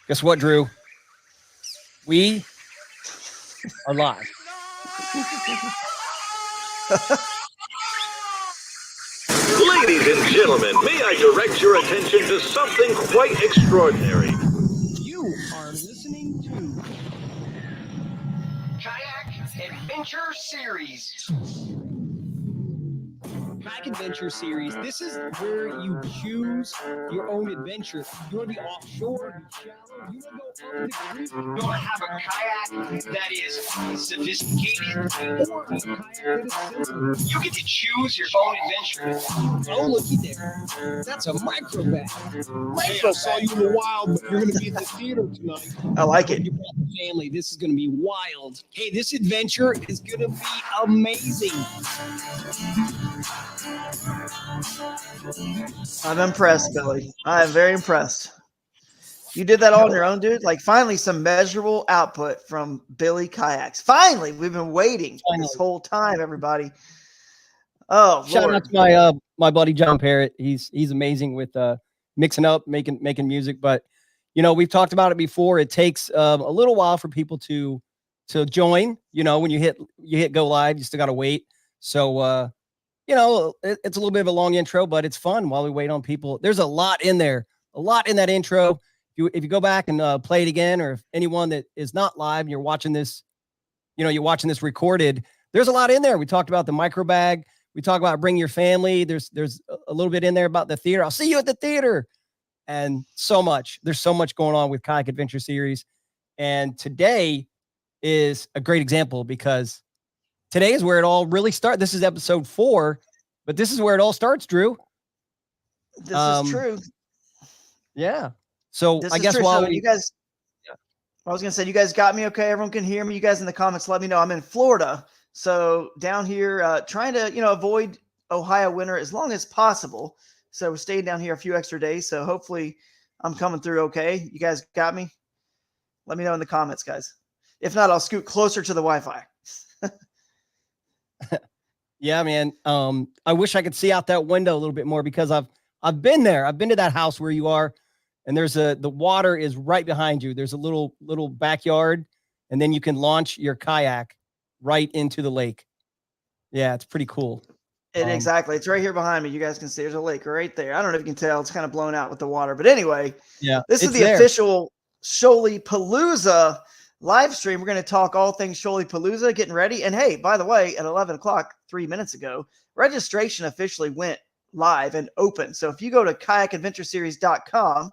Guess what, Drew? We are live. Ladies and gentlemen, may I direct your attention to something quite extraordinary? You are listening to Kayak Adventure Series. Kayak Adventure Series. This is where you choose your own adventure. You want to be offshore, be shallow, you want to go over the creek, You want to have a kayak that is sophisticated, or a kayak that is simple. you get to choose your own adventure. Oh, looky there. That's a micro bag. Hey, I saw you in the wild, but you're going to be at the theater tonight. I like it. You brought the family. This is going to be wild. Hey, this adventure is going to be amazing. I'm impressed, Billy. I am very impressed. You did that all on your own, dude? Like, finally, some measurable output from Billy Kayaks. Finally, we've been waiting this whole time, everybody. Oh, Shout Lord. out to my my buddy John Parrott. He's amazing with mixing up, making music. But you know, we've talked about it before. It takes a little while for people to join. You know, when you hit go live, you still got to wait. So you know, it's a little bit of a long intro, but it's fun while we wait on people. There's a lot in there, a lot in that intro. If you go back and play it again, or if anyone that is not live and you're watching this, you know, you're watching this recorded, there's a lot in there. We talked about the micro bag. We talk about bring your family. There's a little bit in there about the theater. I'll see you at the theater, and so much. There's so much going on with Kayak Adventure Series, and today is a great example because today is where it all really starts. This is episode 4, but this is where it all starts, Drew. This is true. Yeah. So This I is guess true. while So you guys, I was going to say, you guys got me okay? Everyone can hear me? You guys in the comments, let me know. I'm in Florida. So down here, trying to, avoid Ohio winter as long as possible. So we're staying down here a few extra days. So hopefully I'm coming through okay. You guys got me? Let me know in the comments, guys. If not, I'll scoot closer to the Wi-Fi. Yeah, man. I wish I could see out that window a little bit more because I've been there. I've been to that house where you are, and the water is right behind you. There's a little backyard, and then you can launch your kayak right into the lake. Yeah, it's pretty cool. Exactly. It's right here behind me. You guys can see there's a lake right there. I don't know if you can tell. It's kind of blown out with the water. But anyway, Yeah, this is the official Shoaliepalooza live stream. We're going to talk all things Shoaliepalooza, getting ready. And hey, by the way, at 11 o'clock, 3 minutes ago, registration officially went live and open. So if you go to kayakadventureseries.com,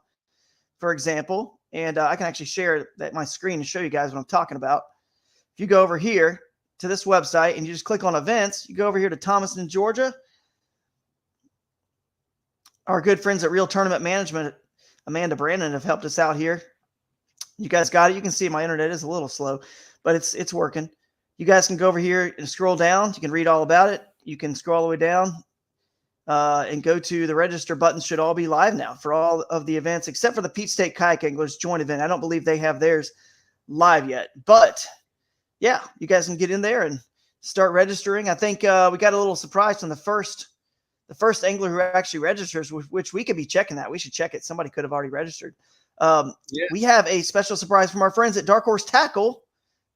for example, and I can actually share my screen and show you guys what I'm talking about. If you go over here to this website and you just click on events, you go over here to Thomaston, Georgia. Our good friends at Real Tournament Management, Amanda Brandon, have helped us out here. You guys got it. You can see my internet is a little slow, but it's working. You guys can go over here and scroll down. You can read all about it. You can scroll all the way down and go to the register buttons. Should all be live now for all of the events, except for the State Kayak Anglers joint event. I don't believe they have theirs live yet, but yeah, you guys can get in there and start registering. I think we got a little surprise from the first angler who actually registers, which we could be checking that. We should check it. Somebody could have already registered. We have a special surprise from our friends at Dark Horse Tackle.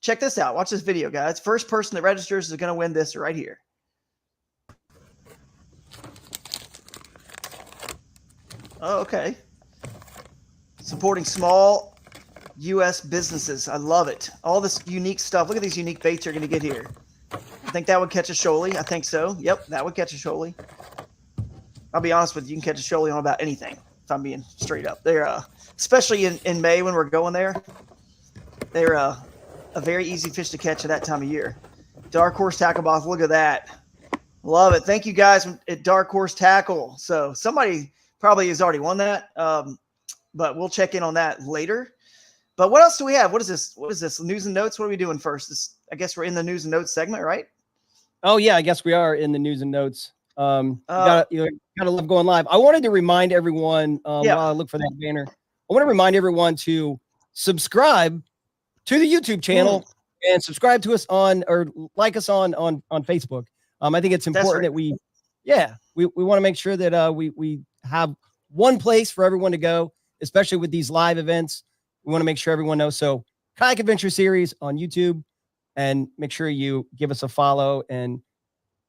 Check this out. Watch this video, guys. First person that registers is going to win this right here. Oh, okay. Supporting small U.S. businesses. I love it. All this unique stuff. Look at these unique baits you're going to get here. I think that would catch a shoalie. I think so. Yep, that would catch a shoalie. I'll be honest with you. You can catch a shoalie on about anything, if I'm being straight up. They're, especially in May when we're going there, they're a very easy fish to catch at that time of year. Dark Horse Tackle Box. Look at that. Love it. Thank you guys at Dark Horse Tackle. So somebody probably has already won that, but we'll check in on that later. But what else do we have? What is this? What is this? News and notes? What are we doing first? I guess we're in the news and notes segment, right? Oh yeah, I guess we are in the news and notes. You gotta love going live. I wanted to remind everyone while I look for that banner. I want to remind everyone to subscribe to the YouTube channel and subscribe to us or like us on Facebook. I think it's important that we want to make sure that we have one place for everyone to go, especially with these live events. We want to make sure everyone knows. So Kayak Adventure Series on YouTube, and make sure you give us a follow, and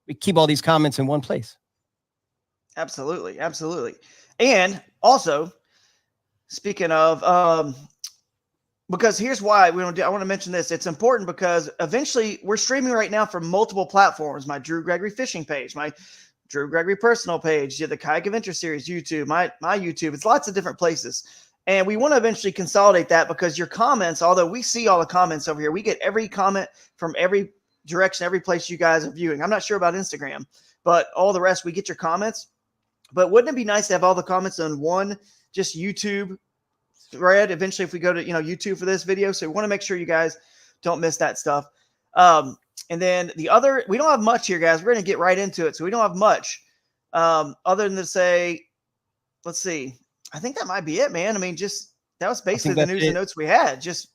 we keep all these comments in one place. Absolutely. Absolutely. And also, speaking of, because here's why I want to mention this. It's important because eventually we're streaming right now from multiple platforms. My Drew Gregory fishing page, my Drew Gregory personal page, the Kayak Adventure Series YouTube, my YouTube. It's lots of different places. And we want to eventually consolidate that because your comments, although we see all the comments over here, we get every comment from every direction, every place you guys are viewing. I'm not sure about Instagram, but all the rest, we get your comments. But wouldn't it be nice to have all the comments on one just YouTube thread eventually if we go to YouTube for this video? So we want to make sure you guys don't miss that stuff. And then the other, we don't have much here, guys. We're going to get right into it. So we don't have much other than to say, let's see. I think that might be it, man. I mean, just that was basically the news and notes we had. Just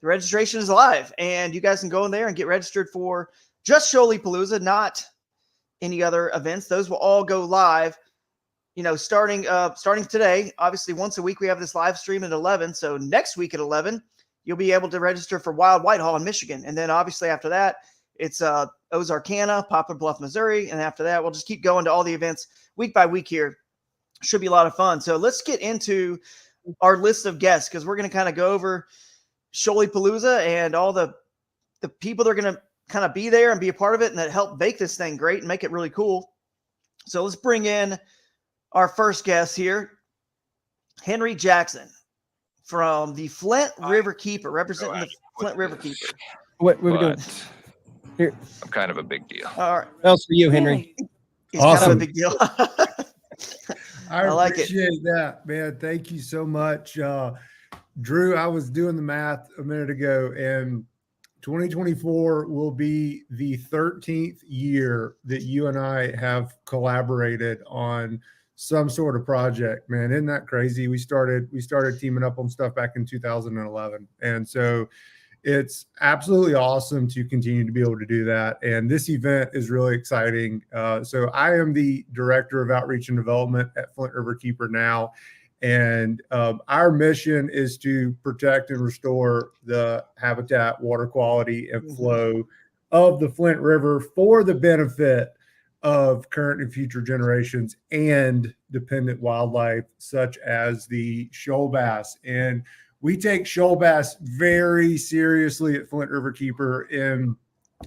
the registration is live, and you guys can go in there and get registered for just Shoaliepalooza, not any other events. Those will all go live, starting today. Obviously, once a week we have this live stream at 11. So next week at 11, you'll be able to register for Wild Whitehall in Michigan, and then obviously after that, it's Ozarkana, Poplar Bluff, Missouri, and after that, we'll just keep going to all the events week by week here. Should be a lot of fun. So let's get into our list of guests because we're going to kind of go over Shoaliepalooza and all the people that are going to kind of be there and be a part of it and that help make this thing great and make it really cool. So let's bring in our first guest here, Henry Jackson from the Flint River Keeper, representing the Flint River Keeper. What we're doing here? I'm kind of a big deal. All right. What else for you, Henry? He's kind of a big deal. I like appreciate that, man. Thank you so much. Drew, I was doing the math a minute ago, and 2024 will be the 13th year that you and I have collaborated on some sort of project, man. Isn't that crazy? We started teaming up on stuff back in 2011. And so it's absolutely awesome to continue to be able to do that. And this event is really exciting. So I am the Director of Outreach and Development at Flint River Keeper now. And our mission is to protect and restore the habitat, water quality, and flow of the Flint River for the benefit of current and future generations and dependent wildlife such as the shoal bass. And we take shoal bass very seriously at Flint River Keeper, and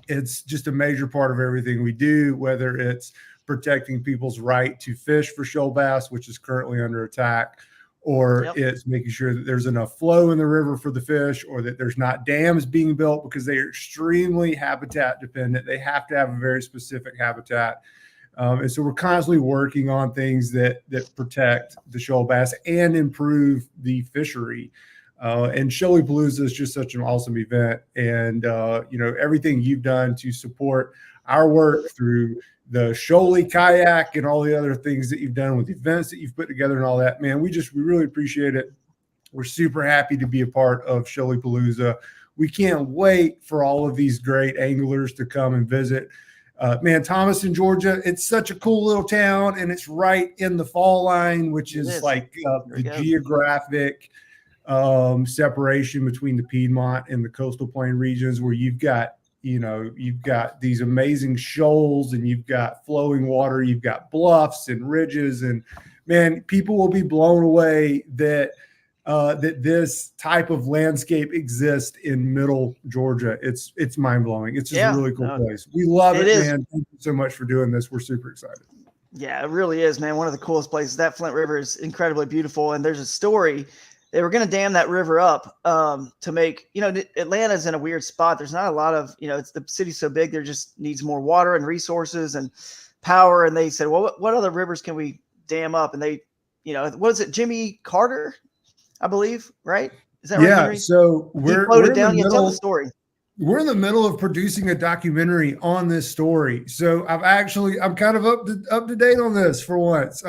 it's just a major part of everything we do, whether it's protecting people's right to fish for shoal bass, which is currently under attack, or it's making sure that there's enough flow in the river for the fish, or that there's not dams being built because they are extremely habitat dependent. They have to have a very specific habitat. And so we're constantly working on things that protect the shoal bass and improve the fishery. And Shoaliepalooza is just such an awesome event. And, everything you've done to support our work through the Kayak and all the other things that you've done with events that you've put together and all that, man, we really appreciate it. We're super happy to be a part of Shoaliepalooza. We can't wait for all of these great anglers to come and visit. Man, Thomaston, Georgia, it's such a cool little town, and it's right in the fall line, which is like the geographic separation between the Piedmont and the coastal plain regions, where you've got these amazing shoals, and you've got flowing water, you've got bluffs and ridges, and man, people will be blown away that this type of landscape exists in middle Georgia. It's mind-blowing. It's just a really cool place. We love it, man. Thank you so much for doing this. We're super excited. Yeah, it really is, man. One of the coolest places. That Flint River is incredibly beautiful. And there's a story. They were going to dam that river up to make, Atlanta's in a weird spot. There's not a lot of, it's the city's so big, there just needs more water and resources and power. And they said, well, what other rivers can we dam up? And they, what is it? Jimmy Carter, I believe, right? Is that right, Henry? So we're down. You tell the story. We're in the middle of producing a documentary on this story. So I'm kind of up to date on this for once.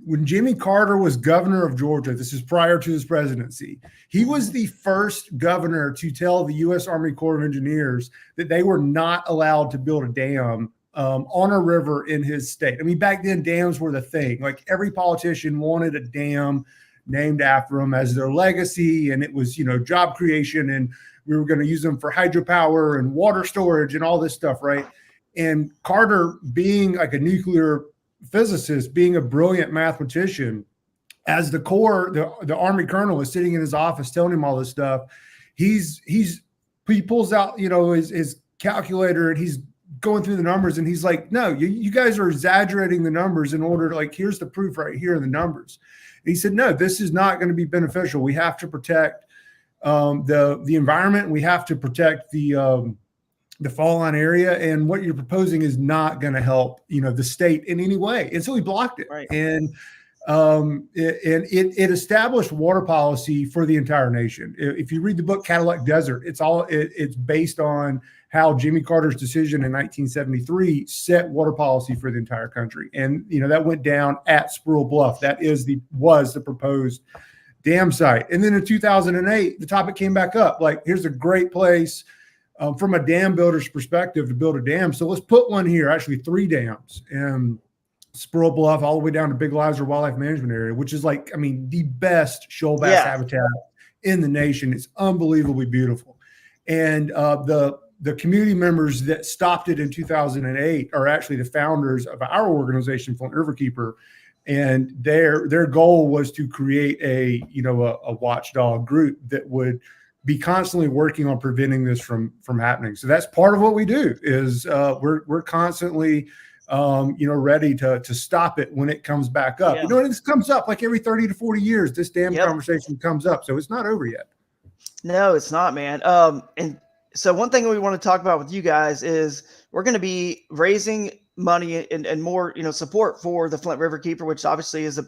When Jimmy Carter was governor of Georgia, this is prior to his presidency, he was the first governor to tell the U.S. Army Corps of Engineers that they were not allowed to build a dam on a river in his state. I mean, back then dams were the thing. Like every politician wanted a dam named after them as their legacy. And it was, job creation, and we were going to use them for hydropower and water storage and all this stuff, right? And Carter, being like a nuclear physicist, being a brilliant mathematician, as the Corps, the Army colonel is sitting in his office telling him all this stuff, he pulls out, his calculator, and he's going through the numbers, and he's like, no, you guys are exaggerating the numbers in order to, like, here's the proof right here in the numbers. And he said, no, this is not going to be beneficial. We have to protect the environment. We have to protect the fall line area, and what you're proposing is not going to help, the state in any way. And so he blocked it. Right. And it established water policy for the entire nation. If you read the book Cadillac Desert, it's based on how Jimmy Carter's decision in 1973 set water policy for the entire country. And, that went down at Squirrel Bluff. That was the proposed dam site. And then in 2008, the topic came back up. Like, here's a great place from a dam builder's perspective to build a dam. So let's put one here, actually 3 dams. And Squirrel Bluff all the way down to Big Lizer Wildlife Management Area, which is the best shoal bass habitat in the nation. It's unbelievably beautiful. And the community members that stopped it in 2008 are actually the founders of our organization, Flint Riverkeeper. And their goal was to create a watchdog group that would be constantly working on preventing this from happening. So that's part of what we do is we're constantly ready to stop it when it comes back up. Yeah. This comes up like every 30 to 40 years, this damn conversation comes up. So it's not over yet. No, it's not, man. And so one thing we want to talk about with you guys is we're going to be raising money and more, support for the Flint Riverkeeper, which obviously is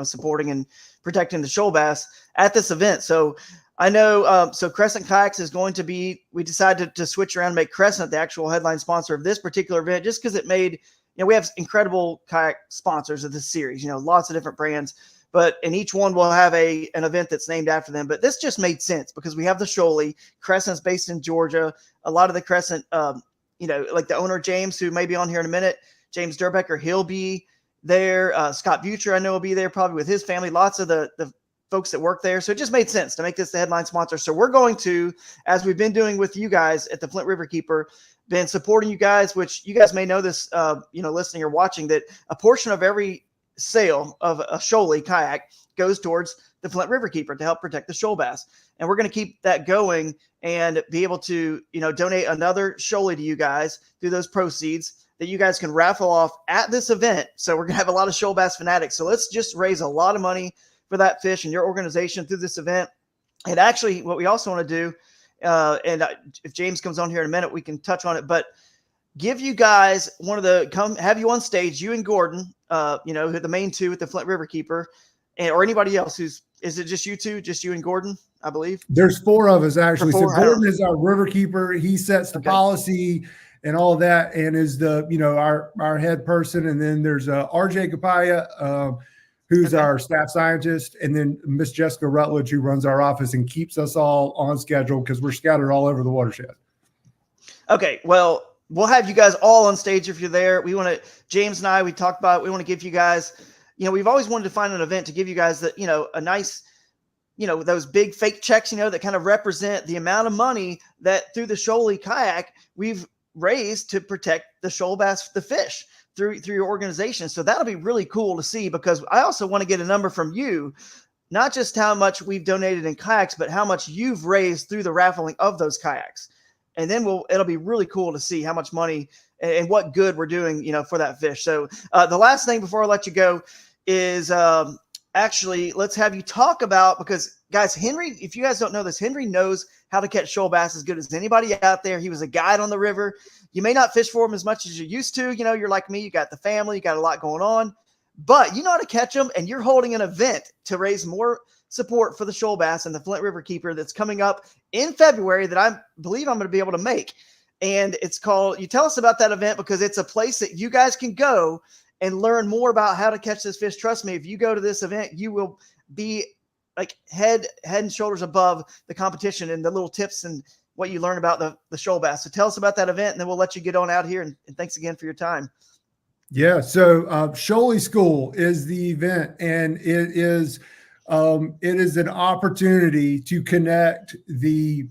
supporting and protecting the shoal bass at this event. So I know, so Crescent Kayaks is going to be, we decided to switch around and make Crescent the actual headline sponsor of this particular event, just because it made, we have incredible kayak sponsors of this series, lots of different brands, and each one will have an event that's named after them. But this just made sense because we have the Shoalie. Crescent's based in Georgia. A lot of the Crescent, like the owner, James, who may be on here in a minute, James Derbecker, he'll be there. Scott Butcher, I know, will be there probably with his family. Lots of the folks that work there. So it just made sense to make this the headline sponsor. So we're going to, as we've been doing with you guys at the Flint Riverkeeper, been supporting you guys, which you guys may know this, listening or watching, that a portion of every sale of a Shoalie kayak goes towards the Flint Riverkeeper to help protect the shoal bass. And we're going to keep that going and be able to, donate another Shoalie to you guys through those proceeds that you guys can raffle off at this event. So we're going to have a lot of shoal bass fanatics. So let's just raise a lot of money for that fish and your organization through this event. And actually what we also want to do, if James comes on here in a minute, we can touch on it, but give you guys come have you on stage, you and Gordon, the main two with the Flint Riverkeeper, or anybody else is it just you two, just you and Gordon, I believe? There's 4 of us actually. So 4, Gordon is our Riverkeeper. He sets the policy and all that, and is the, our head person. And then there's RJ Kapaya, who's our staff scientist, and then Miss Jessica Rutledge, who runs our office and keeps us all on schedule because we're scattered all over the watershed. Okay, well, we'll have you guys all on stage if you're there. We want to, James and I, we talked about, we want to give you guys, we've always wanted to find an event to give you guys that, a nice, those big fake checks, that kind of represent the amount of money that through the Shoalie kayak we've raised to protect the shoal bass, the fish through your organization. So that'll be really cool to see, because I also want to get a number from you, not just how much we've donated in kayaks, but how much you've raised through the raffling of those kayaks. And then it'll be really cool to see how much money and what good we're doing, for that fish. So the last thing before I let you go is actually let's have you talk about, because guys, Henry, if you guys don't know this, Henry knows how to catch shoal bass as good as anybody out there. He was a guide on the river. You may not fish for them as much as you used to. You're like me, you got the family, you got a lot going on, but you know how to catch them, and you're holding an event to raise more support for the shoal bass and the Flint Riverkeeper that's coming up in February that I believe I'm going to be able to make. And it's called, you tell us about that event, because it's a place that you guys can go and learn more about how to catch this fish. Trust me, if you go to this event, you will be like head and shoulders above the competition and the little tips and what you learn about the shoal bass. So tell us about that event, and then we'll let you get on out here. And thanks again for your time. Yeah. So Shoalie School is the event, and it is it is an opportunity to connect the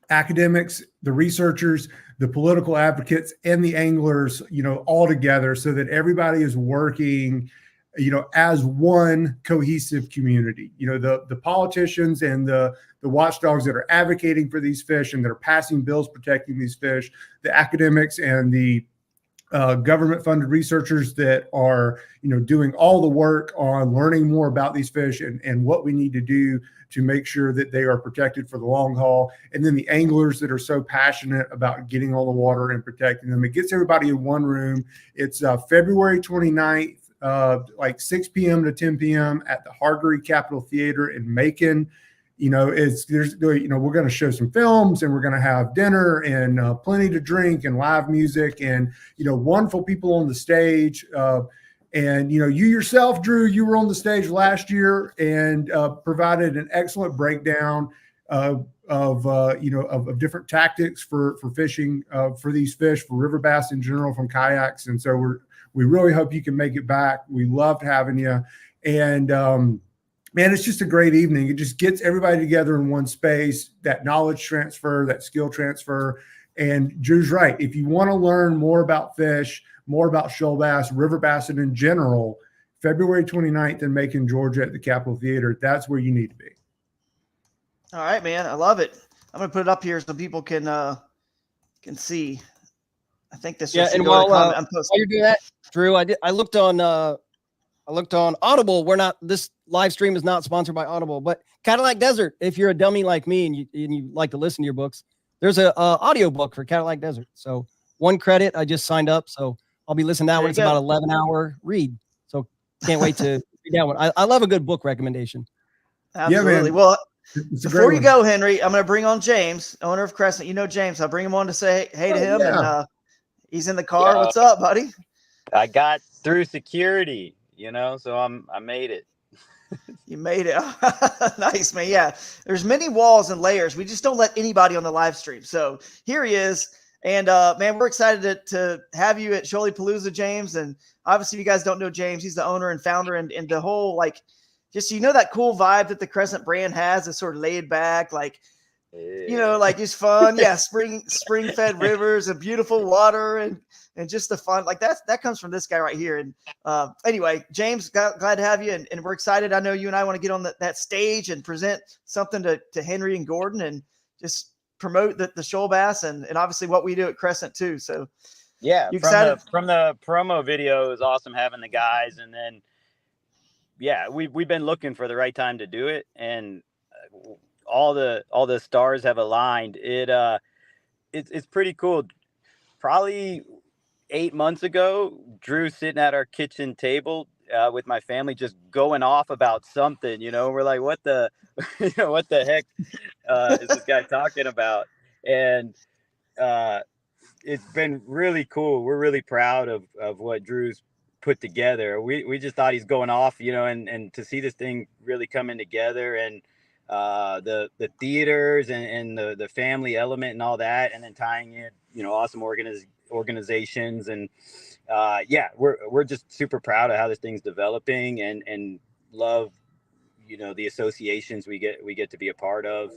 academics, the researchers, the political advocates, and the anglers, all together so that everybody is working, as one cohesive community. The politicians and the watchdogs that are advocating for these fish and that are passing bills protecting these fish, the academics and the government-funded researchers that are, doing all the work on learning more about these fish and what we need to do to make sure that they are protected for the long haul. And then the anglers that are so passionate about getting all the water and protecting them. It gets everybody in one room. It's February 29th, like 6 p.m. to 10 p.m. at the Hargreaves Capitol Theater in Macon. We're going to show some films and we're going to have dinner and plenty to drink and live music and, wonderful people on the stage. And you yourself, Drew, you were on the stage last year and provided an excellent breakdown of different tactics for fishing for these fish, for river bass in general, from kayaks. And so we really hope you can make it back. We loved having you. And man, it's just a great evening. It just gets everybody together in one space, that knowledge transfer, that skill transfer. And Drew's right. If you want to learn more about fish, more about shoal bass, river bass, and in general, February 29th in Macon, Georgia at the Capitol Theater, that's where you need to be. All right, man. I love it. I'm going to put it up here so people can see. I think this. Yeah, and while you're doing that, Drew, I looked on Audible. This live stream is not sponsored by Audible, but Cadillac Desert. If you're a dummy like me and you like to listen to your books, there's a audio book for Cadillac Desert. So one credit, I just signed up, so I'll be listening to that one. It's about 11-hour read, so can't wait to read that one. I love a good book recommendation. Absolutely. Yeah, well, before you go, Henry, I'm going to bring on James, owner of Crescent. James. I'll bring him on to say hey to him, and he's in the car. Yeah. What's up, buddy? I got through security, so I made it. You made it. Nice, man. Yeah, there's many walls and layers. We just don't let anybody on the live stream. So here he is. And man, we're excited to have you at Shoaliepalooza, James. And obviously, if you guys don't know James, he's the owner and founder, and the whole just that cool vibe that the Crescent brand has, is sort of laid back, just fun. Yeah, spring fed rivers and beautiful water and just the fun. That comes from this guy right here. And anyway, James, glad to have you, and we're excited. I know you and I want to get on that stage and present something to Henry and Gordon and just promote the shoal bass and obviously what we do at Crescent too. So yeah, you excited? From the promo video, it was awesome having the guys, and then we've been looking for the right time to do it, and all the stars have aligned. It's pretty cool. Probably 8 months ago, Drew sitting at our kitchen table with my family, just going off about something. We're like, what the what the heck is this guy talking about? And it's been really cool. We're really proud of what Drew's put together. We just thought he's going off, and to see this thing really coming together, and the theaters and the family element and all that, and then tying in, awesome organizations, and we're just super proud of how this thing's developing, and love the associations we get to be a part of.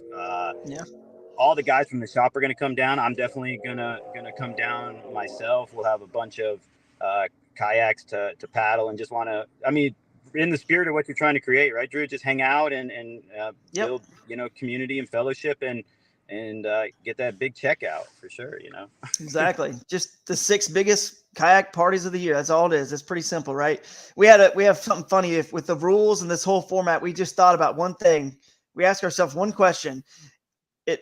All the guys from the shop are going to come down. I'm definitely gonna come down myself. We'll have a bunch of kayaks to paddle, and just want to, in the spirit of what you're trying to create, right, Drew? Just hang out and build community and fellowship, and get that big checkout for sure. Exactly. Just the 6 biggest kayak parties of the year. That's all it is. It's pretty simple, right? We have something funny with the rules and this whole format. We just thought about one thing. We asked ourselves one question.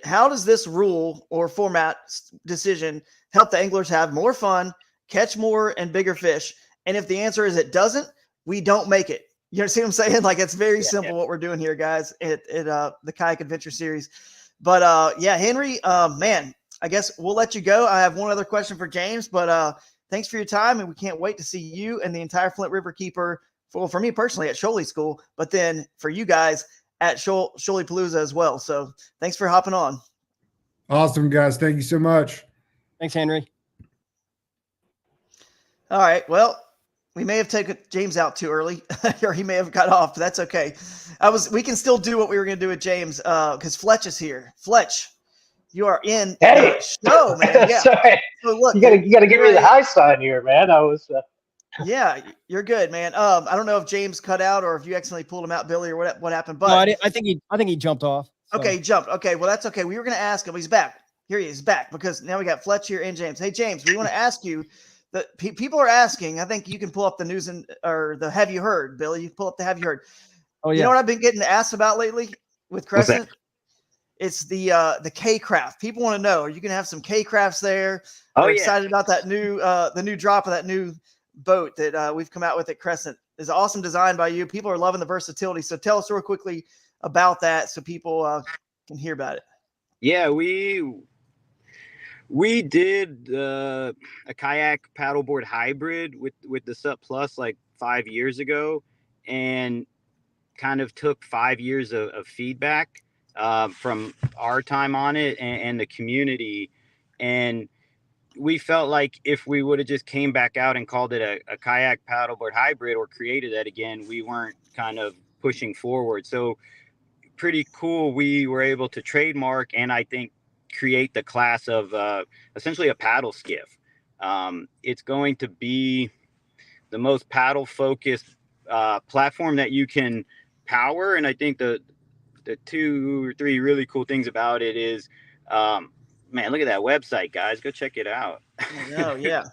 How does this rule or format decision help the anglers have more fun, catch more and bigger fish? And if the answer is it doesn't, we don't make it. You see what I'm saying? It's very simple what we're doing here, guys, at the Kayak Adventure Series. But Henry, man, I guess we'll let you go. I have one other question for James, but thanks for your time, and we can't wait to see you and the entire Flint River Keeper, for me personally, at Shoalie School, but then for you guys at Shoaliepalooza as well. So thanks for hopping on. Awesome, guys. Thank you so much. Thanks, Henry. All right. Well, We may have taken James out too early, or he may have got off, but that's okay. We can still do what we were going to do with James, because Fletch is here. Fletch, you are in Hey. the show, man. Yeah. Sorry. So look, You gotta give me the high sign here, man. I was. Yeah, you're good, man. I don't know if James cut out or if you accidentally pulled him out, Billy, or what happened. But No, I think he jumped off. So. Okay, he jumped. Okay, well that's okay. We were going to ask him. He's back. Here he is, back, because now we got Fletch here and James. Hey, James, we want to ask you. People are asking. I think you can pull up the news or the Have You Heard, Billy? You pull up the Have You Heard. Oh yeah. You know what I've been getting asked about lately with Crescent? It's the K craft. People want to know: are you going to have some K crafts there? They're excited about that new the new drop of that new boat that we've come out with at Crescent. It's an awesome design by you. People are loving the versatility. So tell us real quickly about that so people can hear about it. Yeah, we did a kayak paddleboard hybrid with the Sup Plus like 5 years ago, and kind of took 5 years of feedback from our time on it and the community. And we felt like if we would have just came back out and called it a kayak paddleboard hybrid or created that again, we weren't kind of pushing forward. So pretty cool. We were able to trademark and I think create the class of essentially a paddle skiff. It's going to be the most paddle focused platform that you can power. And I think the 2 or 3 really cool things about it is, man, look at that website, guys, go check it out. Oh yeah.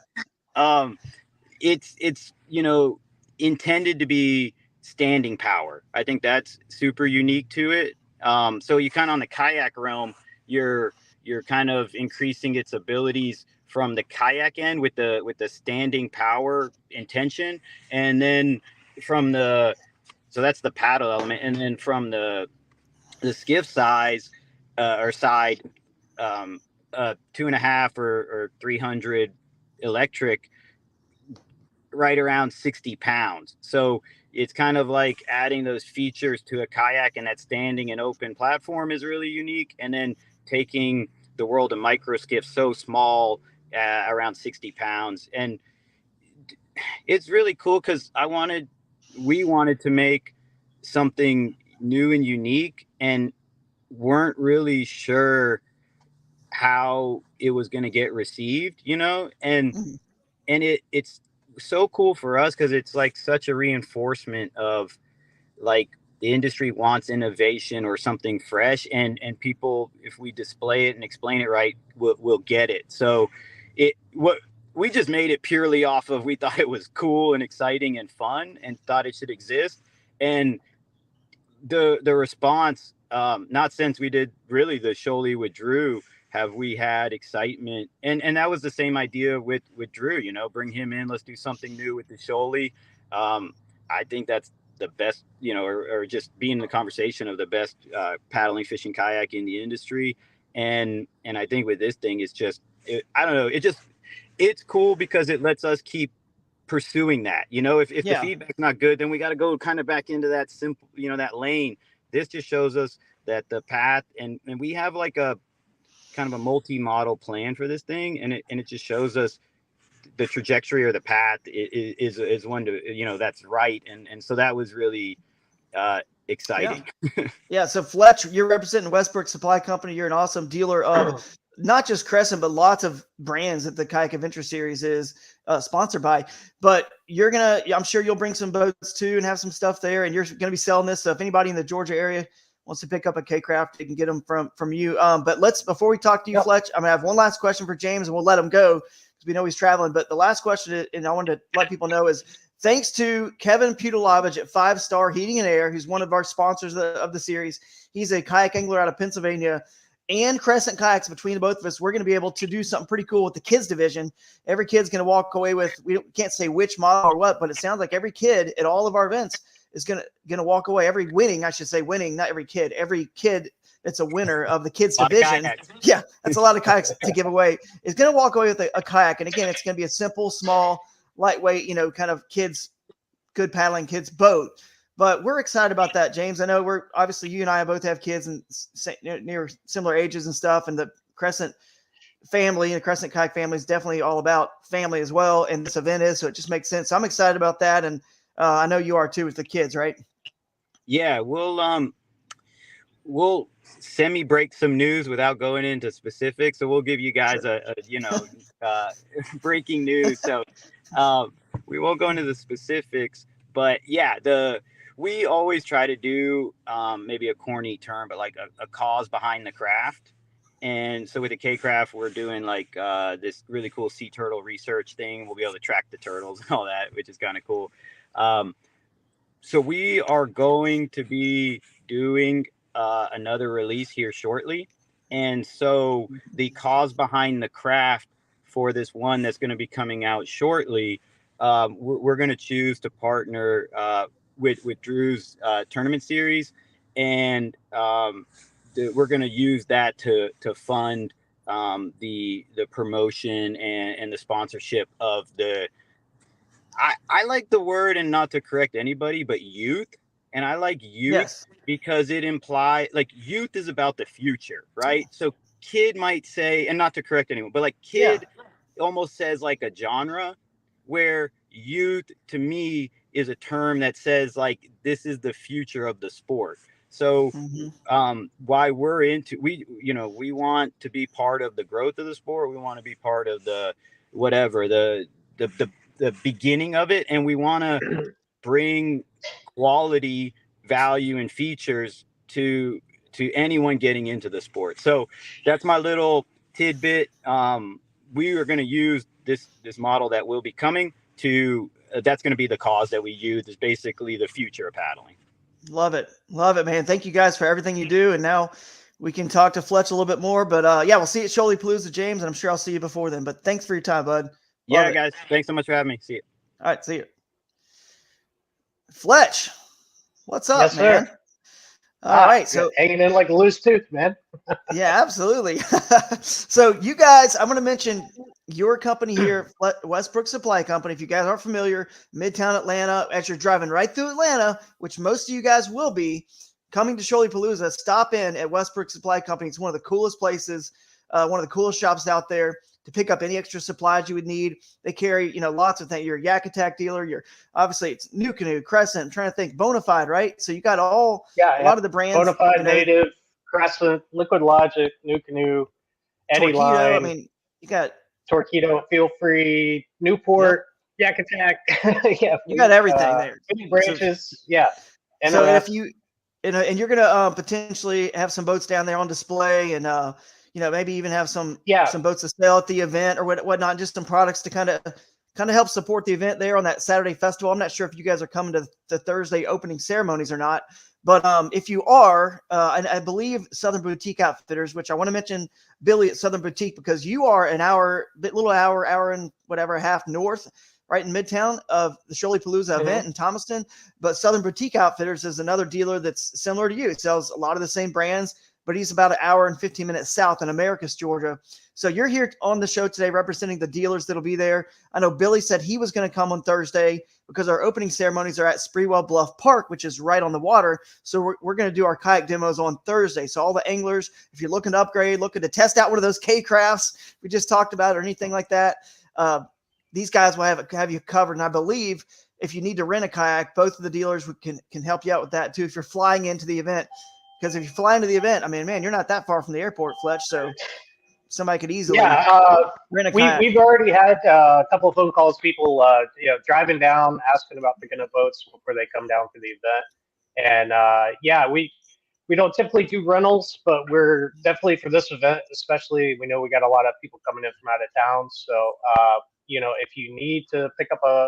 It's, you know, intended to be standing power. I think that's super unique to it. So you kind of on the kayak realm, you're kind of increasing its abilities from the kayak end with the standing power intention, and then so that's the paddle element, and then from the skiff size or side, 2.5 or 300 electric, right around 60 pounds. So it's kind of like adding those features to a kayak, and that standing and open platform is really unique. And then taking the world of micro skiffs so small, around 60 pounds. And it's really cool because we wanted to make something new and unique, and weren't really sure how it was going to get received, you know, and it's so cool for us because it's like such a reinforcement of like the industry wants innovation or something fresh, and people, if we display it and explain it right, will get it. So we just made it purely off of, we thought it was cool and exciting and fun and thought it should exist. And the response, not since we did really the Shoalie with Drew have we had excitement, and that was the same idea with Drew, you know, bring him in, let's do something new with the Shoalie. I think that's the best, you know, or just be in the conversation of the best paddling, fishing, kayak in the industry. And I think with this thing, it's just, I don't know, it's cool because it lets us keep pursuing that, you know, if the feedback's not good, then we got to go kind of back into that simple, you know, that lane. This just shows us that the path, and we have like a kind of a multi-model plan for this thing, and it just shows us the trajectory or the path is one to, you know, that's right. And so that was really exciting. Yeah. So Fletch, you're representing Westbrook Supply Company. You're an awesome dealer of not just Crescent, but lots of brands that the Kayak Adventure Series is sponsored by. But I'm sure you'll bring some boats too and have some stuff there, and you're going to be selling this. So if anybody in the Georgia area wants to pick up a K-Craft, they can get them from you. But before we talk to you, Fletch, I'm going to have one last question for James, and we'll let him go because we know he's traveling. But the last question, and I wanted to let people know, is thanks to Kevin Pudelovich at 5 Star Heating and Air, who's one of our sponsors of the series. He's a kayak angler out of Pennsylvania, and Crescent Kayaks. Between the both of us, we're going to be able to do something pretty cool with the kids division. Every kid's going to walk away with, we can't say which model or what, but it sounds like every kid at all of our events is going to walk away. Not every kid that's a winner of the kids division. Yeah, that's a lot of kayaks to give away. Is going to walk away with a kayak. And again, it's going to be a simple, small, lightweight, you know, kind of good paddling kids boat. But we're excited about that, James. I know obviously you and I both have kids and near similar ages and stuff. And the Crescent family, and the Crescent Kayak family is definitely all about family as well. And this event is, so it just makes sense. So I'm excited about that. And I know you are too with the kids, right? Yeah, we'll semi break some news without going into specifics. So we'll give you guys breaking news. So we won't go into the specifics, but yeah, we always try to do maybe a corny term, but like a cause behind the craft. And so with the K-Craft, we're doing like this really cool sea turtle research thing. We'll be able to track the turtles and all that, which is kind of cool. So we are going to be doing another release here shortly. And so the cause behind the craft for this one that's going to be coming out shortly, we're going to choose to partner with Drew's tournament series. And we're going to use that to fund the promotion and the sponsorship of the, I like the word, and not to correct anybody, but youth. And I like youth because it implies, like, youth is about the future, right? So kid might say, and not to correct anyone, but like kid almost says like a genre, where youth to me is a term that says like, this is the future of the sport. So why we're into, we want to be part of the growth of the sport. We want to be part of the beginning of it. And we want to bring quality, value, and features to anyone getting into the sport. So that's my little tidbit. We are going to use this model that will be coming to, that's going to be the cause that we use, is basically the future of paddling. Love it, man. Thank you guys for everything you do. And now we can talk to Fletch a little bit more, but we'll see you at Shoaliepalooza, James, and I'm sure I'll see you before then. But thanks for your time, bud. Yeah, guys, thanks so much for having me. See you. All right, see you. Fletch, what's up, yes, man? Sir. All right, so hanging in like a loose tooth, man. Yeah, absolutely. So you guys, I'm going to mention your company here, Westbrook Supply Company. If you guys aren't familiar, Midtown Atlanta, as you're driving right through Atlanta, which most of you guys will be, coming to Shoaliepalooza, stop in at Westbrook Supply Company. It's one of the coolest places, one of the coolest shops out there to pick up any extra supplies you would need. They carry, lots of things. You're a Yak Attack dealer. Obviously it's New Canoe, Crescent. I'm trying to think, Bonafide, right? So you got a lot of the brands. Bonafide, Native, Crescent, Liquid Logic, New Canoe, Eddy Torpedo. Line. I mean, you got Torpedo, Feel Free, Newport, Yak Attack. You got everything there. Branches, And so if you, and you're gonna potentially have some boats down there on display, and maybe even have some boats to sell at the event or whatnot, just some products to kind of help support the event there on that Saturday festival. I'm not sure if you guys are coming to the Thursday opening ceremonies or not, but if you are, and I believe Southern Boutique Outfitters, which I want to mention Billy at Southern Boutique, because you are an hour and whatever, half north, right in Midtown of the Shoaliepalooza event in Thomaston. But Southern Boutique Outfitters is another dealer that's similar to you. It sells a lot of the same brands, but he's about an hour and 15 minutes south in Americus, Georgia. So you're here on the show today representing the dealers that'll be there. I know Billy said he was going to come on Thursday because our opening ceremonies are at Spreewell Bluff Park, which is right on the water. So we're going to do our kayak demos on Thursday. So all the anglers, if you're looking to upgrade, looking to test out one of those K-Crafts we just talked about or anything like that, these guys will have you covered. And I believe if you need to rent a kayak, both of the dealers can help you out with that too if you're flying into the event. Because if you fly into the event, I mean, man, you're not that far from the airport, Fletch. So somebody could easily rent a kayak. We've already had a couple of phone calls, people driving down, asking about picking up boats before they come down for the event. And we don't typically do rentals, but we're definitely for this event, especially, we know we got a lot of people coming in from out of town. So if you need to pick up a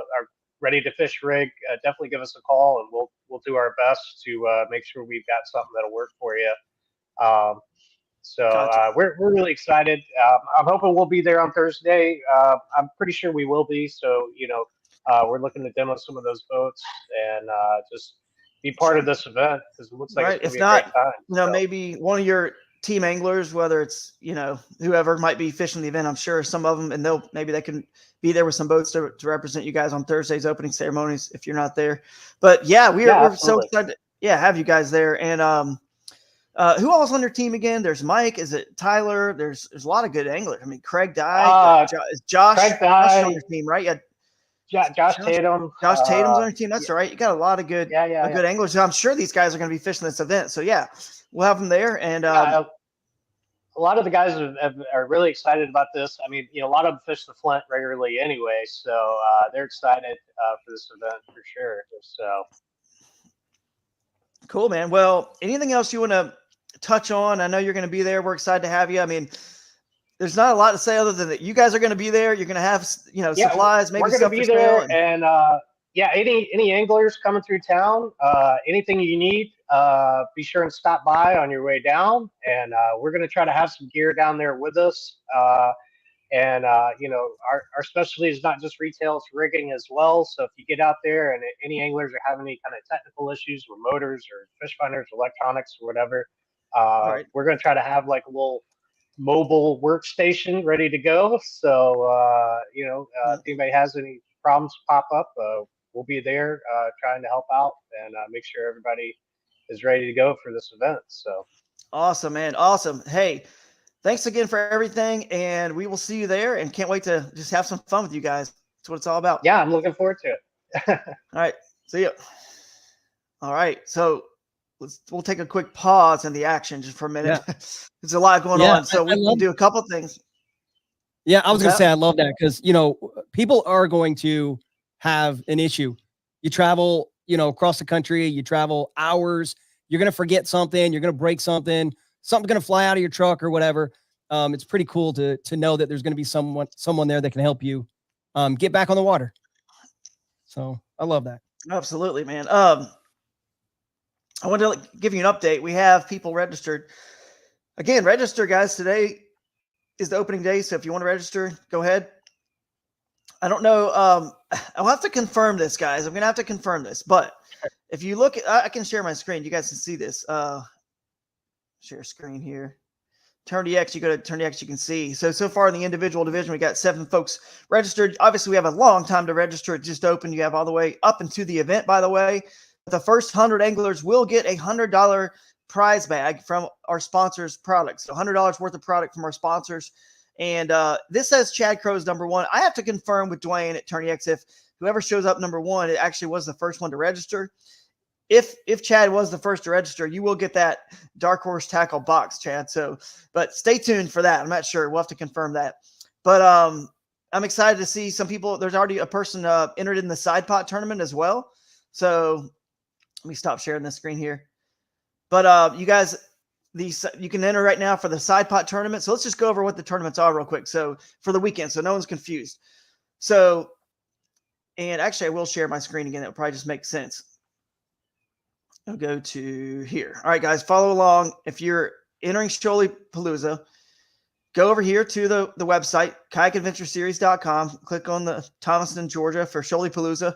ready to fish rig, definitely give us a call, and we'll do our best to make sure we've got something that'll work for you. Gotcha. We're really excited. I'm hoping we'll be there on Thursday. I'm pretty sure we will be. So we're looking to demo some of those boats and just be part of this event, because it looks like it's gonna be a great time. Maybe one of your team anglers, whether it's whoever might be fishing the event, I'm sure some of them, and they can be there with some boats to represent you guys on Thursday's opening ceremonies if you're not there. But we're so excited to have you guys there. And Who all's on your team again? There's Mike. Is it Tyler? There's a lot of good anglers. I mean, Craig Dye. Is Josh. Craig Josh is Dye. on your team, right? Yeah. Josh Tatum. Josh Tatum's on your team. That's right. You got a lot of good, Yeah. good anglers. I'm sure these guys are going to be fishing this event. So yeah, we'll have them there. And a lot of the guys are really excited about this. I mean, a lot of them fish the Flint regularly anyway, so they're excited for this event for sure. So cool, man. Well, anything else you want to touch on? I know you're going to be there. We're excited to have you. I mean, there's not a lot to say other than that you guys are going to be there. You're going to have, supplies, maybe we're going stuff to be for sale. there, and any anglers coming through town, anything you need, be sure and stop by on your way down. And we're going to try to have some gear down there with us. Our specialty is not just retail, it's rigging as well. So if you get out there and any anglers are having any kind of technical issues with motors or fish finders, electronics or whatever, we're going to try to have like a little mobile workstation ready to go. So, if anybody has any problems pop up, we'll be there trying to help out and make sure everybody is ready to go for this event. So awesome, man. Awesome. Hey, thanks again for everything. And we will see you there and can't wait to just have some fun with you guys. That's what it's all about. Yeah, I'm looking forward to it. All right. See you. All right. So we'll take a quick pause in the action just for a minute. Yeah. There's a lot going on. So we can do a couple of things. Yeah, I was going to say, I love that because, people are going to have an issue. You travel, across the country, you travel hours, you're going to forget something, you're going to break something's going to fly out of your truck or whatever. It's pretty cool to know that there's going to be someone there that can help you get back on the water. So I love that. Absolutely, man. I wanted to give you an update. We have people registered. Again, register, guys. Today is the opening day, so if you want to register, go ahead. I don't know. I'll have to confirm this, guys. I'm going to have to confirm this. But if you look, I can share my screen. You guys can see this. Share screen here. Turn DX, you go to Turn DX, you can see. So far in the individual division, we got 7 folks registered. Obviously, we have a long time to register. It just opened. You have all the way up into the event, by the way. The first 100 anglers will get a $100 prize bag from our sponsors' products. So $100 worth of product from our sponsors. And this says Chad Crow's number 1. I have to confirm with Dwayne at Turn DX if whoever shows up number 1, it actually was the first one to register. If Chad was the first to register, you will get that Dark Horse tackle box, Chad. So, but stay tuned for that. I'm not sure. We'll have to confirm that. But I'm excited to see some people. There's already a person entered in the side pot tournament as well. So let me stop sharing this screen here. But you guys, you can enter right now for the side pot tournament. So let's just go over what the tournaments are real quick. So for the weekend, so no one's confused. So, and actually I will share my screen again. That would probably just make sense. I'll go to here. All right, guys, follow along. If you're entering Shoaliepalooza, go over here to the website, kayakadventureseries.com. Click on the Thomaston, Georgia for Shoaliepalooza,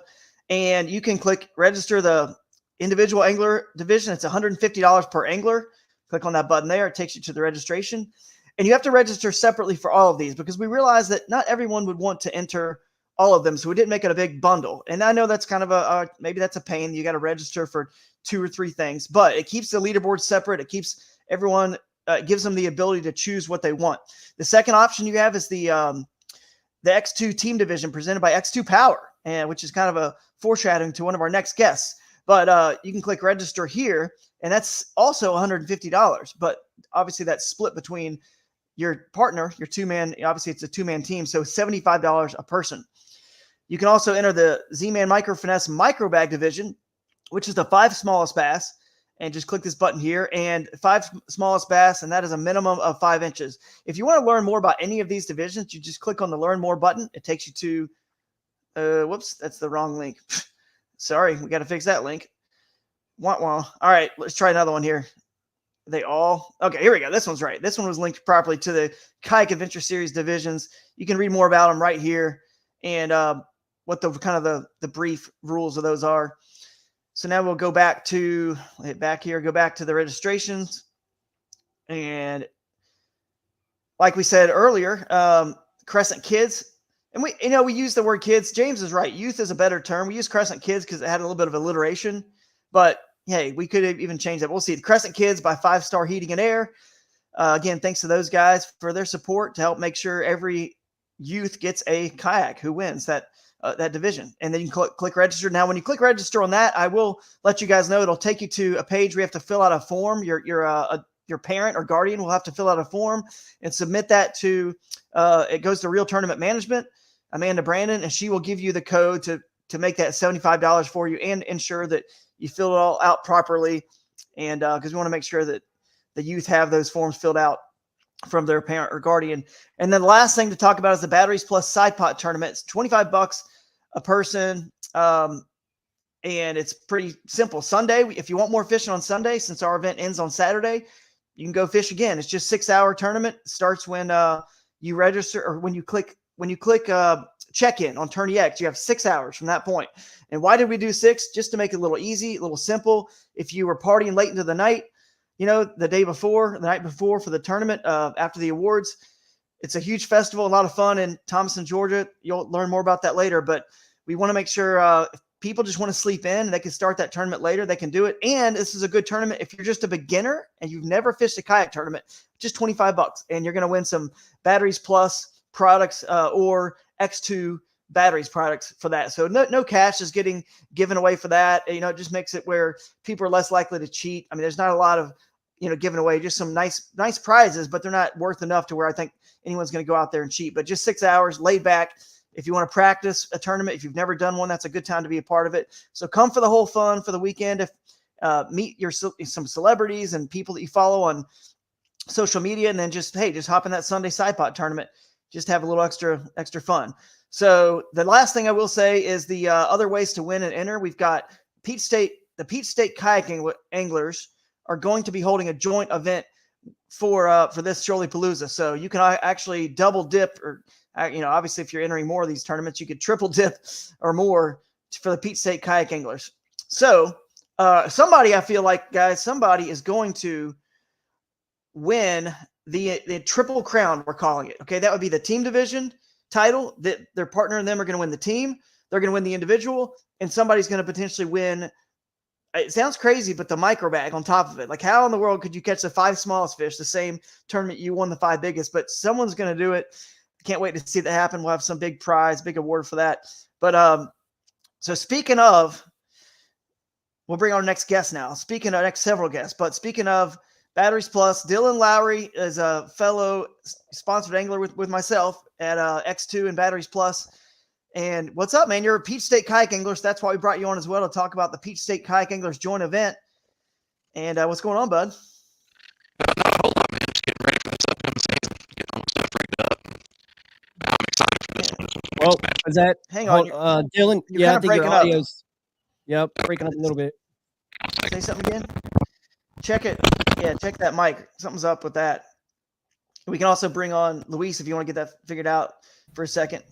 and you can click register the individual angler division. It's $150 per angler. Click on that button there. It takes you to the registration. And you have to register separately for all of these because we realize that not everyone would want to enter all of them. So we didn't make it a big bundle. And I know that's kind of maybe that's a pain. You got to register for 2 or 3 things, but it keeps the leaderboard separate. It keeps everyone, gives them the ability to choose what they want. The second option you have is the X2 team division presented by X2 Power, and which is kind of a foreshadowing to one of our next guests. But you can click register here, and that's also $150. But obviously that's split between your partner, your 2-man. Obviously it's a 2-man team, so $75 a person. You can also enter the Z-Man Micro Finesse Micro Bag division, which is the 5 smallest bass, and just click this button here, and 5 smallest bass, and that is a minimum of 5 inches. If you want to learn more about any of these divisions, you just click on the Learn More button. It takes you to, whoops, that's the wrong link. Sorry, we got to fix that link. All right, let's try another one here. Okay, here we go. This one's right. This one was linked properly to the Kayak Adventure Series divisions. You can read more about them right here, and what the kind of the brief rules of those are. So now we'll go back to go back to the registrations. And like we said earlier, Crescent Kids, and we use the word kids. James is right. Youth is a better term. We use Crescent Kids because it had a little bit of alliteration, but hey, we could even change that. We'll see. The Crescent Kids by 5 Star Heating and Air. Again, thanks to those guys for their support to help make sure every youth gets a kayak who wins that division. And then you can click register. Now, when you click register on that, I will let you guys know it'll take you to a page where you have to fill out a form. Your parent or guardian will have to fill out a form and submit that to. It goes to Real Tournament Management, Amanda Brandon, and she will give you the code to make that $75 for you and ensure that you fill it all out properly. And because we want to make sure that the youth have those forms filled out from their parent or guardian. And then the last thing to talk about is the Batteries Plus Side Pot Tournament. It's $25 a person. And it's pretty simple. Sunday, if you want more fishing on Sunday, since our event ends on Saturday, you can go fish again. It's just 6-hour tournament. It starts when you register or when you click check-in on TourneyX. You have 6 hours from that point. And why did we do 6? Just to make it a little easy, a little simple. If you were partying late into the night, the night before for the tournament, after the awards, it's a huge festival, a lot of fun in Thomaston, Georgia. You'll learn more about that later, but we want to make sure if people just want to sleep in and they can start that tournament later, they can do it. And this is a good tournament. If you're just a beginner and you've never fished a kayak tournament, just $25, and you're going to win some Batteries Plus products or X2 batteries products for that. So no cash is getting given away for that. It just makes it where people are less likely to cheat. I mean, there's not a lot of, giving away, just some nice prizes, but they're not worth enough to where I think anyone's going to go out there and cheat. But just 6 hours laid back. If you want to practice a tournament, if you've never done one, that's a good time to be a part of it. So come for the whole fun for the weekend. If meet some celebrities and people that you follow on social media, and then just hop in that Sunday side pot tournament. Just have a little extra fun. So the last thing I will say is the other ways to win and enter. We've got the Peach State Kayak Anglers are going to be holding a joint event for this Shoaliepalooza. So you can actually double dip, or obviously if you're entering more of these tournaments, you could triple dip or more for the Peach State Kayak Anglers. So somebody, I feel like, guys, somebody is going to win the Triple Crown, we're calling it. Okay, that would be the team division title. That their partner and them are going to win the team. They're going to win the individual, and somebody's going to potentially win. It sounds crazy, but the micro bag on top of it. Like, how in the world could you catch the 5 smallest fish, the same tournament you won the 5 biggest? But someone's going to do it. Can't wait to see that happen. We'll have some big prize, big award for that. But so speaking of, we'll bring our next guest now. Speaking of next several guests, but speaking of Batteries Plus, Dylan Lowry is a fellow sponsored angler with myself at X2 and Batteries Plus. And what's up, man? You're a Peach State Kayak Anglers. That's why we brought you on as well, to talk about the Peach State Kayak Anglers joint event. And what's going on, bud? Not a whole lot, man. Just getting ready for this upcoming season. Getting all my stuff rigged up. I'm excited for this one. Well, is that hang on, Dylan? You're Yeah, kind I of think your breaking up. audio's breaking up a little bit. Say something again. Check it. Yeah, check that mic. Something's up with that. We can also bring on Luis if you want to get that figured out for a second,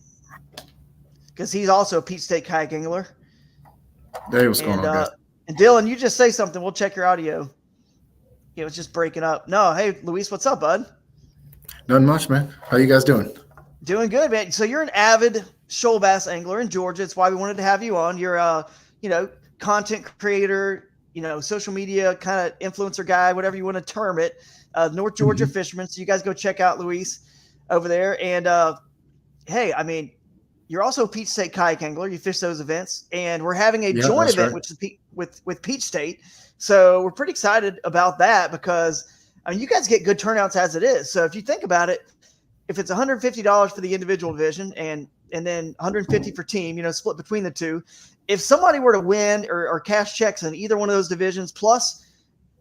because he's also a Peach State Kayak Angler. Hey, what's going on, guys? And Dylan, you just say something. We'll check your audio. It was just breaking up. No, hey, Luis, what's up, bud? Nothing much, man. How you guys doing? Doing good, man. So you're an avid shoal bass angler in Georgia. It's why we wanted to have you on. You're a, content creator, social media kind of influencer guy, whatever you want to term it. North Georgia fisherman. So you guys go check out Luis over there. And hey, I mean, you're also a Peach State Kayak Angler. You fish those events, and we're having a joint event, which is with Peach State. So we're pretty excited about that, because I mean, you guys get good turnouts as it is. So if you think about it, if it's $150 for the individual division and then $150 for team, split between the two, if somebody were to win or cash checks in either one of those divisions, plus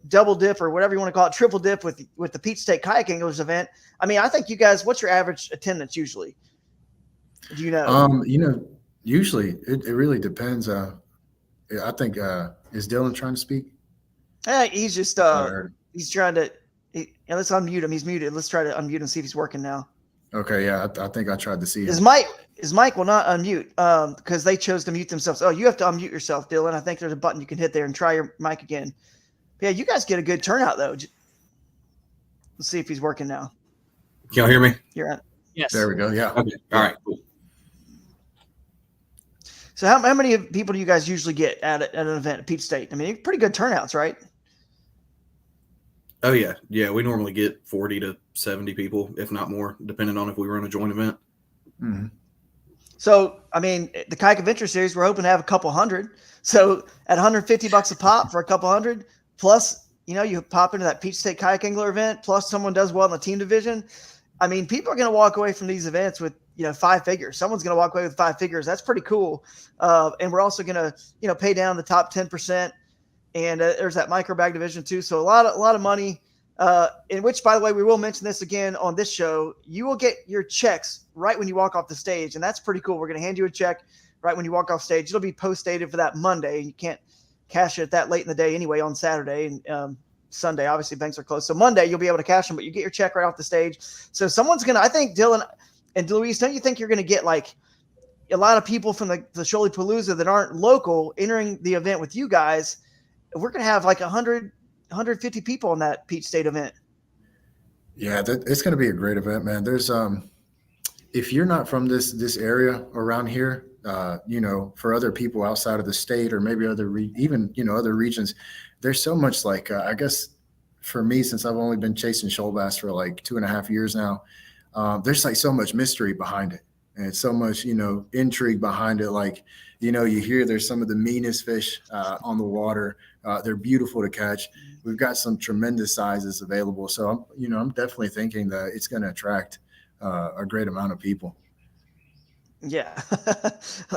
double dip or whatever you want to call it, triple dip with the Peach State Kayak Anglers event, I mean, I think you guys, what's your average attendance usually? Do you know? Usually it really depends. I think is Dylan trying to speak? He's just he's trying to. Let's unmute him. He's muted. Let's try to unmute and see if he's working now. Okay, yeah, I think I tried to see his him. mic will not unmute because they chose to mute themselves. Oh, you have to unmute yourself, Dylan. I think there's a button you can hit there and try your mic again. But yeah, you guys get a good turnout though. Let's see if he's working now. Can y'all hear me? You're on. Yes. There we go. Yeah. Okay. All right. Cool. So how many people do you guys usually get at an event at Peach State? I mean, pretty good turnouts, right? Oh yeah. Yeah. We normally get 40 to 70 people, if not more, depending on if we run a joint event. Mm-hmm. So, I mean, the Kayak Adventure Series, we're hoping to have a couple hundred. So at $150 a pop for a couple hundred, plus, you pop into that Peach State Kayak Angler event, plus someone does well in the team division. I mean, people are going to walk away from these events with, 5 figures. Someone's going to walk away with 5 figures. That's pretty cool. And we're also going to, pay down the top 10%. And there's that micro bag division too. So a lot of money, in which, by the way, we will mention this again on this show. You will get your checks right when you walk off the stage. And that's pretty cool. We're going to hand you a check right when you walk off stage. It'll be post-dated for that Monday. You can't cash it that late in the day anyway on Saturday and Sunday. Obviously, banks are closed. So Monday, you'll be able to cash them, but you get your check right off the stage. So someone's going to, I think, Dylan and Luis, don't you think you're going to get like a lot of people from the Shoaliepalooza that aren't local entering the event with you guys? We're going to have like 100, 150 people on that Peach State event. Yeah, it's going to be a great event, man. There's if you're not from this area around here, for other people outside of the state or maybe other regions, there's so much like I guess for me, since I've only been chasing shoal bass for like 2.5 years now, there's like so much mystery behind it and so much intrigue behind it. Like you hear there's some of the meanest fish on the water. They're beautiful to catch. We've got some tremendous sizes available. So I'm definitely thinking that it's going to attract a great amount of people. Yeah.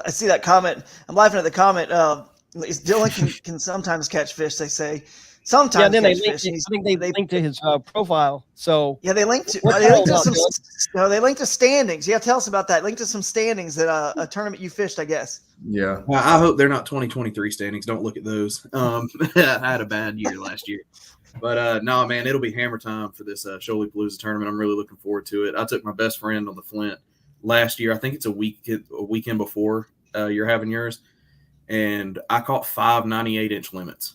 I see that comment. I'm laughing at the comment. Dylan can sometimes catch fish, they say. Sometimes. Yeah, then catch they link, fish. I think they link to his profile. So yeah, they link to they link to standings. Yeah, tell us about that. Link to some standings at a tournament you fished, I guess. Yeah. Well, I hope they're not 2023 standings. Don't look at those. I had a bad year last year. But no, man, it'll be hammer time for this Shoaliepalooza tournament. I'm really looking forward to it. I took my best friend on the Flint last year. I think it's a weekend before you're having yours. And I caught 5 98-inch limits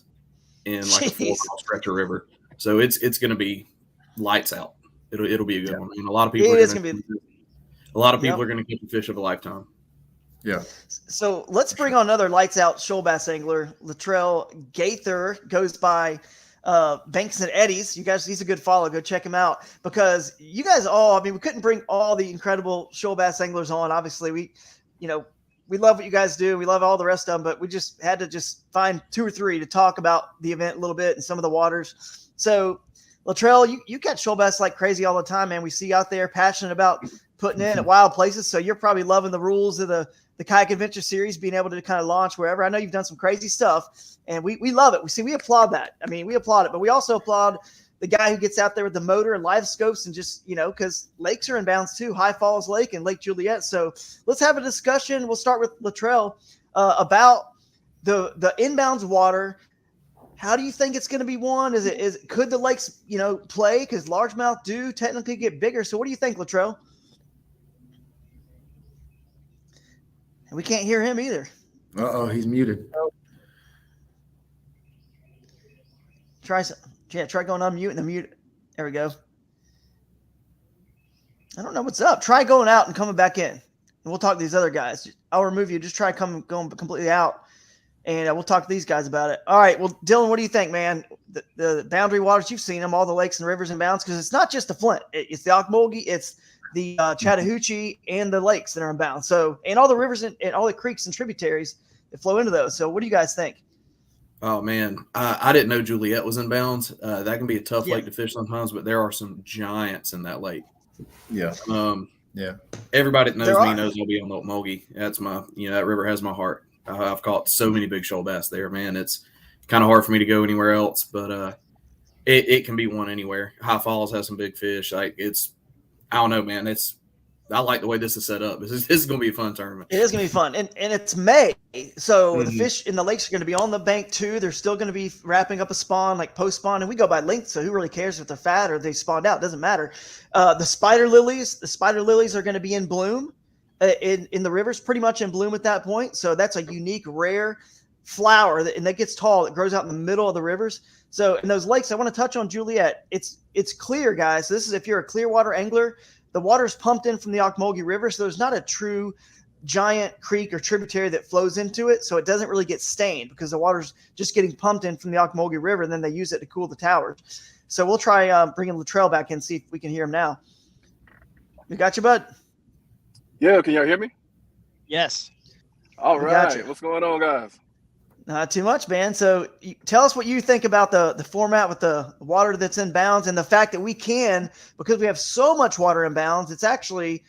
in like a 4-mile stretch of river. So it's going to be lights out. It'll be a good one. And a lot of people are going to get the fish of a lifetime. Yeah. So let's bring on another lights out shoal bass angler. Latrel Gaither goes by Banks and Eddys. You guys, he's a good follow. Go check him out because you guys we couldn't bring all the incredible shoal bass anglers on. Obviously, we love what you guys do. We love all the rest of them, but we just had to find 2 or 3 to talk about the event a little bit and some of the waters. So Latrell, you catch shoal bass like crazy all the time, man. We see you out there passionate about putting in at wild places. So you're probably loving the rules of the Kayak Adventure Series, being able to kind of launch wherever. I know you've done some crazy stuff, and we love it. We applaud that. I mean, we applaud it, but we also applaud the guy who gets out there with the motor and live scopes and just, because lakes are in bounds too, High Falls Lake and Lake Juliet. So let's have a discussion. We'll start with Latrell about the inbounds water. How do you think it's going to be won? Could the lakes, play? Because largemouth do technically get bigger. So what do you think, Latrell? We can't hear him either. He's muted. Try going on mute and the mute. There we go. I don't know what's up. Try going out and coming back in. And we'll talk to these other guys. I'll remove you. Just try going completely out. And we'll talk to these guys about it. All right. Well, Dylan, what do you think, man? The boundary waters, you've seen them, all the lakes and rivers and bounds, because it's not just the Flint. It's the Ocmulgee, it's the Chattahoochee, and the lakes that are in bounds. So, and all the rivers and all the creeks and tributaries that flow into those. So what do you guys think? Oh, man. I didn't know Juliet was in bounds. That can be a tough lake to fish sometimes, but there are some giants in that lake. Yeah. Yeah. Everybody that knows me knows I'll be on the Ocmulgee. That's my, that river has my heart. I've caught so many big shoal bass there, man. It's kind of hard for me to go anywhere else, but it can be one anywhere. High Falls has some big fish. I don't know, man. I like the way this is set up. This is going to be a fun tournament. It is going to be fun. And it's May. So the fish in the lakes are going to be on the bank too. They're still going to be wrapping up a spawn, like post spawn. And we go by length. So who really cares if they're fat or they spawned out? It doesn't matter. The spider lilies are going to be in bloom in the rivers, pretty much in bloom at that point. So that's a unique, rare flower and that gets tall. It grows out in the middle of the rivers. So in those lakes, I want to touch on Juliet. It's clear, guys. So this is if you're a clear water angler. The water is pumped in from the Ocmulgee River, so there's not a true giant creek or tributary that flows into it, so it doesn't really get stained because the water's just getting pumped in from the Ocmulgee River, and then they use it to cool the towers. So we'll try bringing Latrel back in, see if we can hear him now. We got you, bud. Yeah, can y'all hear me? Yes. All We got you. right, what's going on, guys? Not too much, man. So tell us what you think about the format with the water that's in bounds and the fact that we can, because we have so much water in bounds, it's actually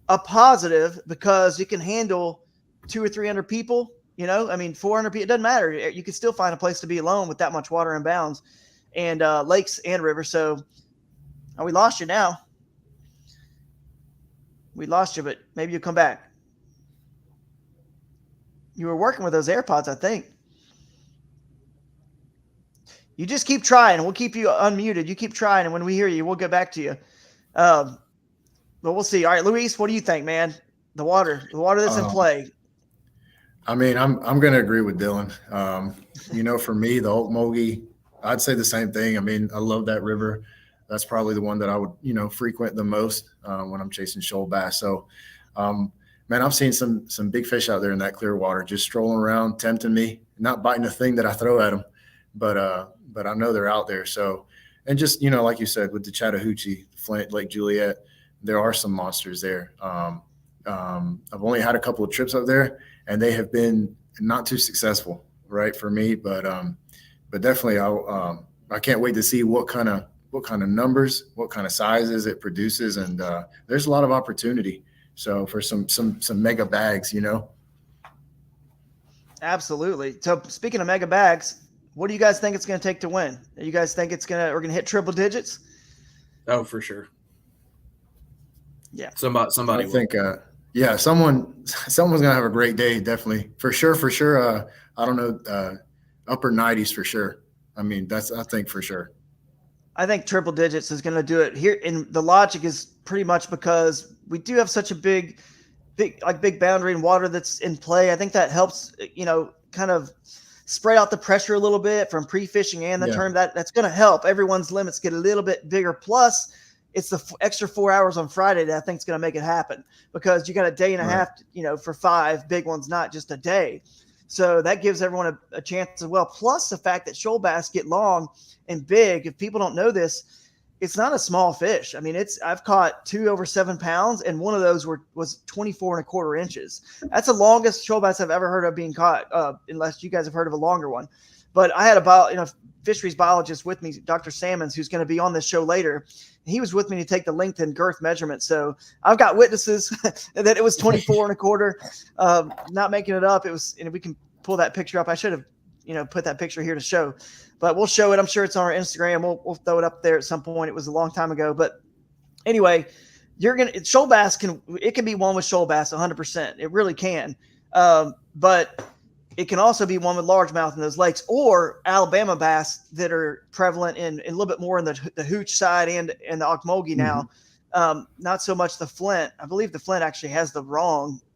a positive because you can handle 200 or 300 people, 400 people, it doesn't matter. You can still find a place to be alone with that much water in bounds and lakes and rivers. So we lost you now. We lost you, but maybe you'll come back. You were working with those AirPods, I think. You just keep trying. We'll keep you unmuted. You keep trying, and when we hear you, we'll get back to you. But we'll see. All right, Luis, what do you think, man? The water that's in play. I mean, I'm going to agree with Dylan. For me, the Ocmulgee, I'd say the same thing. I mean, I love that river. That's probably the one that I would, frequent the most when I'm chasing shoal bass. So, man, I've seen some big fish out there in that clear water, just strolling around, tempting me, not biting the thing that I throw at them, but I know they're out there. So, and just, like you said, with the Chattahoochee, Flint, Lake Juliet, there are some monsters there. I've only had a couple of trips up there, and they have been not too successful, right, for me. But definitely, I can't wait to see what kind of numbers, what kind of sizes it produces, and there's a lot of opportunity. So for some mega bags, Absolutely. So speaking of mega bags, what do you guys think it's going to take to win? You guys think we're going to hit triple digits? Oh, for sure. Yeah. Somebody. I think, someone's going to have a great day. Definitely. For sure. I don't know, upper 90s for sure. I mean, I think for sure. I think triple digits is going to do it here. And the logic is pretty much because we do have such a big boundary and water that's in play. I think that helps, kind of spread out the pressure a little bit from pre-fishing and the term. That's going to help everyone's limits get a little bit bigger. Plus, it's the extra 4 hours on Friday that I think is going to make it happen, because you got a day and a half, for 5 big ones, not just a day. So that gives everyone a chance as well. Plus the fact that shoal bass get long and big. If people don't know this, it's not a small fish. I mean, I've caught 2 over 7 pounds, and one of those was 24.25 inches. That's the longest shoal bass I've ever heard of being caught, unless you guys have heard of a longer one. But I had a fisheries biologist with me, Dr. Sammons, who's going to be on this show later. He was with me to take the length and girth measurement. So I've got witnesses that it was 24.25. Not making it up. It was, and we can pull that picture up. I should have, put that picture here to show, but we'll show it. I'm sure it's on our Instagram. We'll throw it up there at some point. It was a long time ago, but anyway, shoal bass can be won with shoal bass 100%. It really can. But it can also be one with largemouth in those lakes, or Alabama bass that are prevalent in a little bit more in the hooch side and the Ocmulgee now. Not so much the Flint. I believe the Flint actually has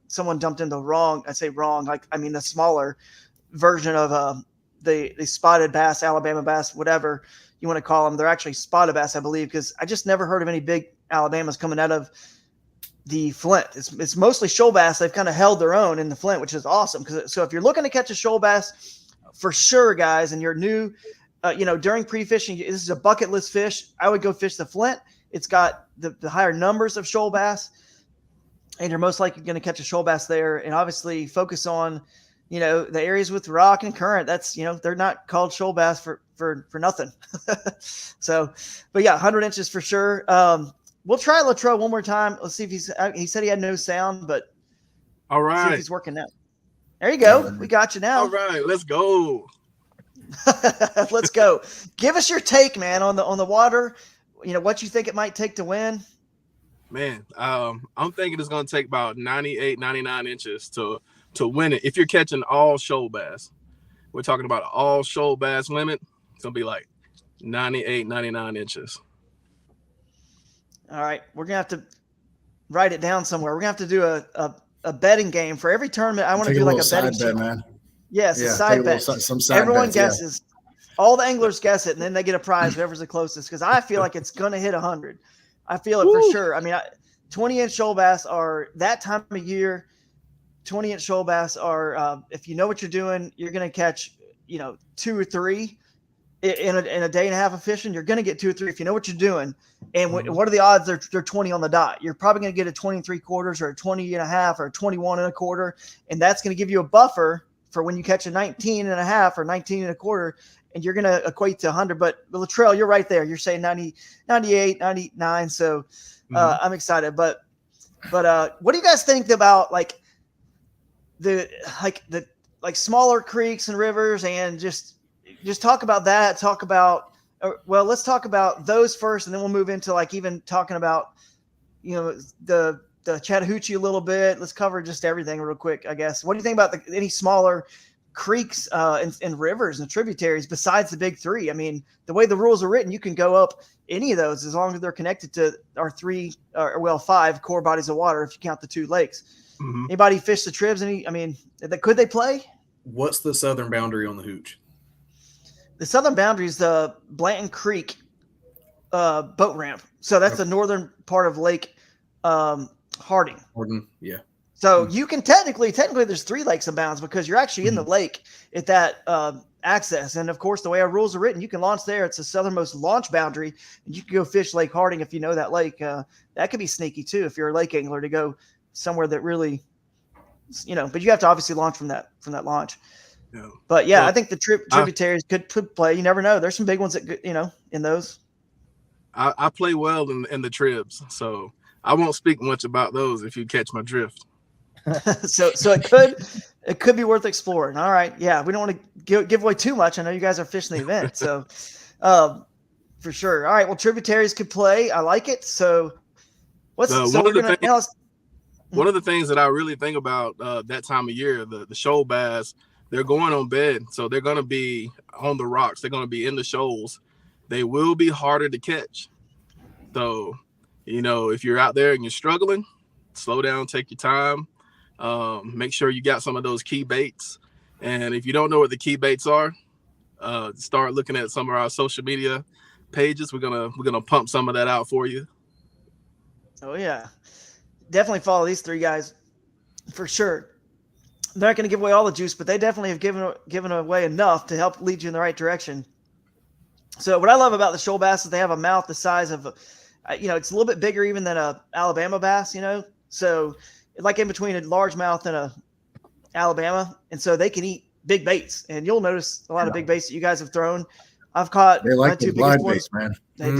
someone dumped in the wrong. I say wrong, the smaller version of the spotted bass, Alabama bass, whatever you want to call them. They're actually spotted bass, I believe, because I just never heard of any big Alabamas coming out of the Flint. It's mostly shoal bass. They've kind of held their own in the Flint, which is awesome. So if you're looking to catch a shoal bass, for sure, guys, and you're new, during pre-fishing, this is a bucket list fish. I would go fish the Flint. It's got the higher numbers of shoal bass, and you're most likely going to catch a shoal bass there. And obviously focus on, the areas with rock and current. That's, they're not called shoal bass for nothing. So, but yeah, 100 inches for sure. We'll try Latrel one more time. Let's see if he said he had no sound, but all right, see if he's working now. There you go. We got you now. All right, let's go. Let's go. Give us your take, man, on the water. What you think it might take to win. Man, I'm thinking it's going to take about 98, 99 inches to win it. If you're catching all shoal bass, we're talking about all shoal bass limit. It's going to be like 98, 99 inches. All right, we're gonna have to write it down somewhere. We're gonna have to do a betting game for every tournament. I want to do like a betting bet, man. Yes, a side bet. Everyone guesses. All the anglers guess it, and then they get a prize. Whoever's the closest, because I feel like it's gonna hit 100. I feel it for sure. I mean, 20-inch shoal bass are that time of year. 20-inch shoal bass are, if you know what you're doing, you're going to catch, 2 or 3 in a day and a half of fishing. You're going to get 2 or 3 if you know what you're doing. And what are the odds they're 20 on the dot? You're probably going to get a 20 3/4 or a 20 and a half or a 21 1/4. And that's going to give you a buffer for when you catch a 19 and a half or 19 1/4, and you're going to equate to 100. But Latrel, you're right there. You're saying 90, 98, 99. So I'm excited. But what do you guys think about the smaller creeks and rivers, and just talk about that. Let's talk about those first, and then we'll move into even talking about, the Chattahoochee a little bit. Let's cover just everything real quick, I guess. What do you think about any smaller creeks and rivers and tributaries besides the big 3? I mean, the way the rules are written, you can go up any of those as long as they're connected to our 5 core bodies of water, if you count the 2 lakes. Anybody fish the tribs? Could they play? What's the southern boundary on the Hooch? The southern boundary is the Blanton Creek boat ramp. So that's the northern part of Lake Harding. Yeah. So you can technically there's 3 lakes and bounds, because you're actually in the lake at that access. And of course, the way our rules are written, you can launch there. It's the southernmost launch boundary, and you can go fish Lake Harding if you know that lake. That could be sneaky too if you're a lake angler, to go somewhere that really, but you have to obviously launch from that launch. Yeah. But yeah, I think the tributaries could play. You never know. There's some big ones that in those. I play well in the tribs, so I won't speak much about those if you catch my drift. so it could be worth exploring. All right, yeah, we don't want to give away too much. I know you guys are fishing the event, so for sure. All right, well, tributaries could play. I like it. So one of the things that I really think about that time of year, the shoal bass, they're going on bed, so they're going to be on the rocks. They're going to be in the shoals. They will be harder to catch. So, if you're out there and you're struggling, slow down, take your time. Make sure you got some of those key baits. And if you don't know what the key baits are, start looking at some of our social media pages. We're gonna pump some of that out for you. Oh yeah, definitely follow these 3 guys for sure. They're not going to give away all the juice, but they definitely have given away enough to help lead you in the right direction. So what I love about the shoal bass is they have a mouth the size of, it's a little bit bigger even than a Alabama bass, So like in between a largemouth and a Alabama, and so they can eat big baits. And you'll notice a lot of big baits that you guys have thrown. I've caught. They like the glide baits, man. They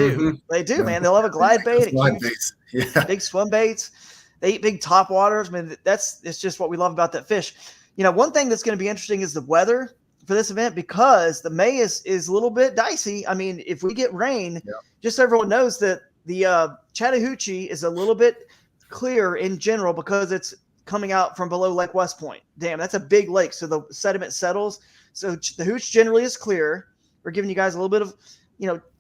do, man. They love a glide bait. Glide baits. Yeah. Big swim baits. They eat big top waters. I mean, it's just what we love about that fish. One thing that's going to be interesting is the weather for this event, because the May is a little bit dicey. I mean, if we get rain, just so everyone knows that the Chattahoochee is a little bit clear in general because it's coming out from below Lake West Point. Damn, that's a big lake. So the sediment settles. So the Hooch generally is clear. We're giving you guys a little bit of,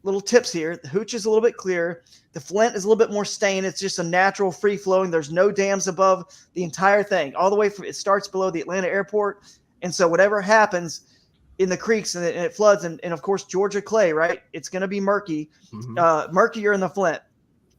little tips here. The Hooch is a little bit clear. The Flint is a little bit more stained. It's just a natural free flowing. There's no dams above the entire thing, all the way from, it starts below the Atlanta airport. And so whatever happens in the creeks and it floods, and of course, Georgia clay, right? It's going to be murky, murkier in the Flint.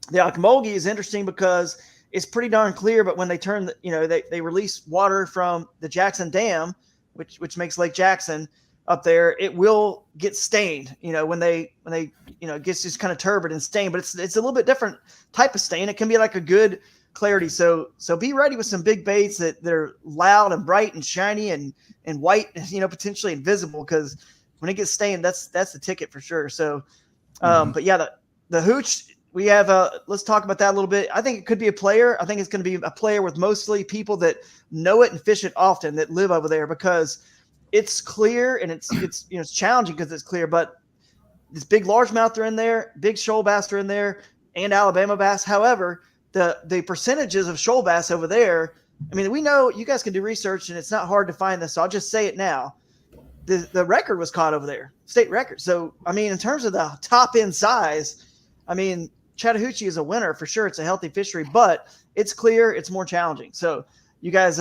The Ocmulgee is interesting because it's pretty darn clear, but when they turn, they release water from the Jackson Dam, which makes Lake Jackson up there, it will get stained, when they it gets just kind of turbid and stained, but it's a little bit different type of stain. It can be like a good clarity. So be ready with some big baits that are loud and bright and shiny and white, potentially invisible, because when it gets stained, that's the ticket for sure. So, but yeah, the Hooch, we have let's talk about that a little bit. I think it could be a player. I think it's going to be a player with mostly people that know it and fish it often, that live over there, because it's clear and it's challenging because it's clear, but this big largemouth are in there, big shoal bass are in there, and Alabama bass. However, the percentages of shoal bass over there, I mean, we know you guys can do research and it's not hard to find this, so I'll just say it now. The record was caught over there, state record. So, I mean, in terms of the top end size, I mean, Chattahoochee is a winner for sure. It's a healthy fishery, but it's clear, it's more challenging. So you guys,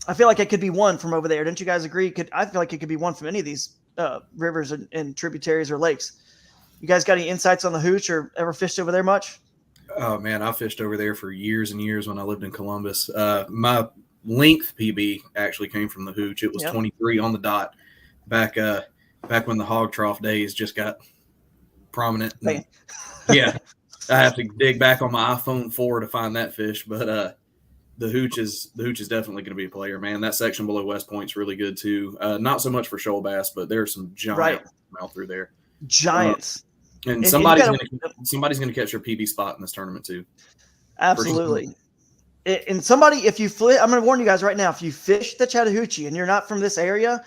I feel like it could be one from over there. Don't you guys agree? I feel like it could be one from any of these rivers and tributaries or lakes. You guys got any insights on the Hooch, or ever fished over there much? Oh man, I fished over there for years and years when I lived in Columbus. My length PB actually came from the hooch. It was Yep. 23 on the dot back when the hog trough days just got prominent. And, yeah, I have to dig back on my iPhone 4 to find that fish, but the hooch is definitely going to be a player, man. That section below West Point's really good too. Not so much for shoal bass, but there's some giants out through there. Giants. And somebody's going to catch your PB spot in this tournament too. Absolutely. And somebody, if you I'm going to warn you guys right now, if you fish the Chattahoochee and you're not from this area,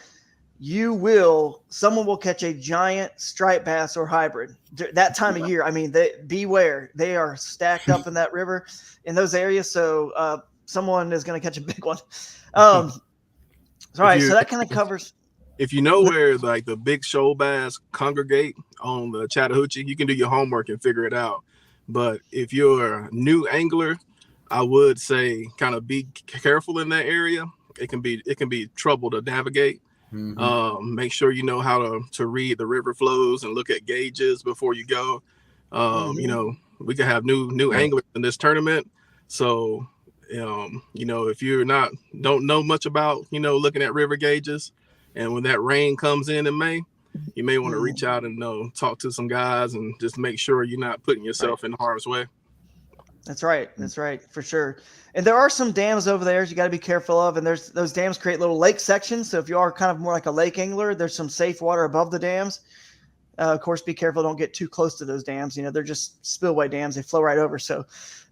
someone will catch a giant striped bass or hybrid that time of year. I mean, beware. They are stacked up in that river in those areas. So someone is going to catch a big one. All right. So that kind of covers. If you know where like the big shoal bass congregate on the Chattahoochee, you can do your homework and figure it out. But if you're a new angler, I would say kind of be careful in that area. It can be trouble to navigate. Mm-hmm. Make sure you know how to read the river flows and look at gauges before you go. You know, we can have new anglers in this tournament. So, you know, if you're don't know much about, looking at river gauges, and when that rain comes in May, you may want to reach out and talk to some guys and just make sure you're not putting yourself in harm's way. That's right. That's right. For sure. And there are some dams over there you got to be careful of. And those dams create little lake sections. So if you are kind of more like a lake angler, there's some safe water above the dams. Of course, be careful. Don't get too close to those dams. They're just spillway dams. They flow right over. So,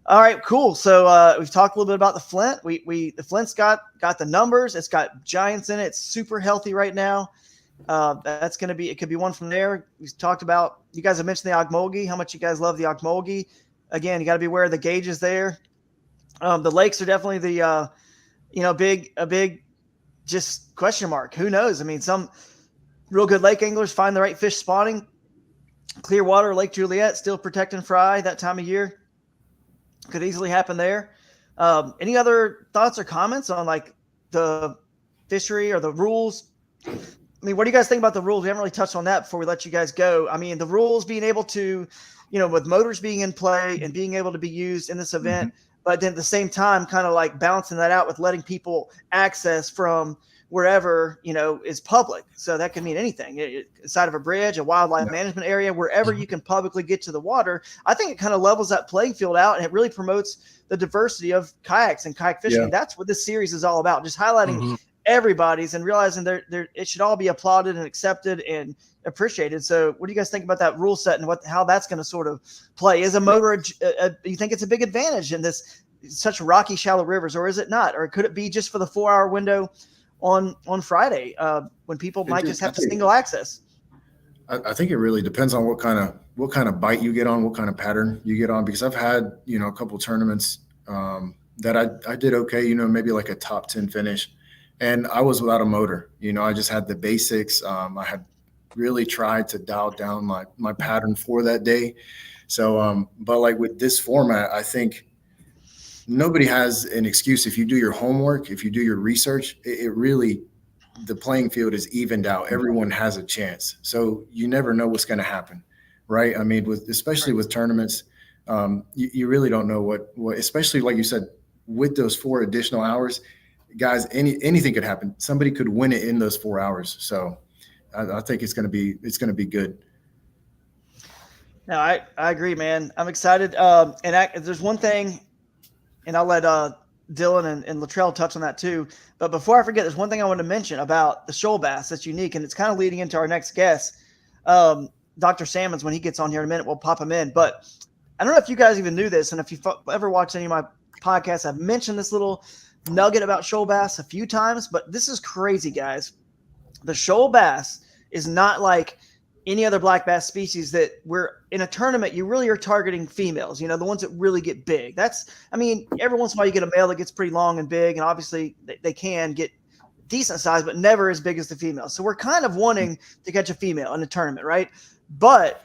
all right, cool. So we've talked a little bit about the Flint. The Flint's got the numbers. It's got giants in it. It's super healthy right now. That's going to be, it could be one from there. We talked about, you guys have mentioned the Ogmulgee, how much you guys love the Ogmulgee. Again, you got to be aware of the gauges there. The lakes are definitely the, a big just question mark. Who knows? I mean, some real good lake anglers find the right fish spawning. Clearwater, Lake Juliet, still protecting fry that time of year. Could easily happen there. Any other thoughts or comments on like the fishery or the rules? I mean, what do you guys think about the rules? We haven't really touched on that before we let you guys go. I mean, the rules being able to, with motors being in play and being able to be used in this event, but then at the same time, kind of like balancing that out with letting people access from wherever, is public. So that could mean anything inside of a bridge, a wildlife management area, wherever you can publicly get to the water. I think it kind of levels that playing field out, and it really promotes the diversity of kayaks and kayak fishing. Yeah. That's what this series is all about. Just highlighting everybody's and realizing it should all be applauded and accepted and appreciated. So what do you guys think about that rule set and how that's going to sort of play? Is a motor, you think it's a big advantage in this such rocky, shallow rivers, or is it not? Or could it be just for the 4-hour window on Friday when people might just have to single access? I think it really depends on what kind of bite you get on, what kind of pattern you get on, because I've had, a couple tournaments that I did okay, maybe like a top 10 finish. And I was without a motor, I just had the basics. I had really tried to dial down my pattern for that day. So, but like with this format, I think nobody has an excuse. If you do your homework, if you do your research, it really, the playing field is evened out. Everyone has a chance. So you never know what's going to happen, right? I mean, especially with tournaments, you really don't know what, especially like you said, with those 4 additional hours, guys, anything could happen. Somebody could win it in those 4 hours. So I think it's going to be good. No, I agree, man. I'm excited. There's one thing, and I'll let Dylan and Latrel touch on that too. But before I forget, there's one thing I want to mention about the shoal bass that's unique, and it's kind of leading into our next guest, Dr. Sammons. When he gets on here in a minute, we'll pop him in. But I don't know if you guys even knew this, and if you've ever watched any of my podcasts, I've mentioned this little nugget about shoal bass a few times, but this is crazy, guys. The shoal bass is not like any other black bass species that we're in a tournament. You really are targeting females, the ones that really get big. Every once in a while you get a male that gets pretty long and big, and obviously they can get decent size, but never as big as the female. So we're kind of wanting to catch a female in a tournament, right? But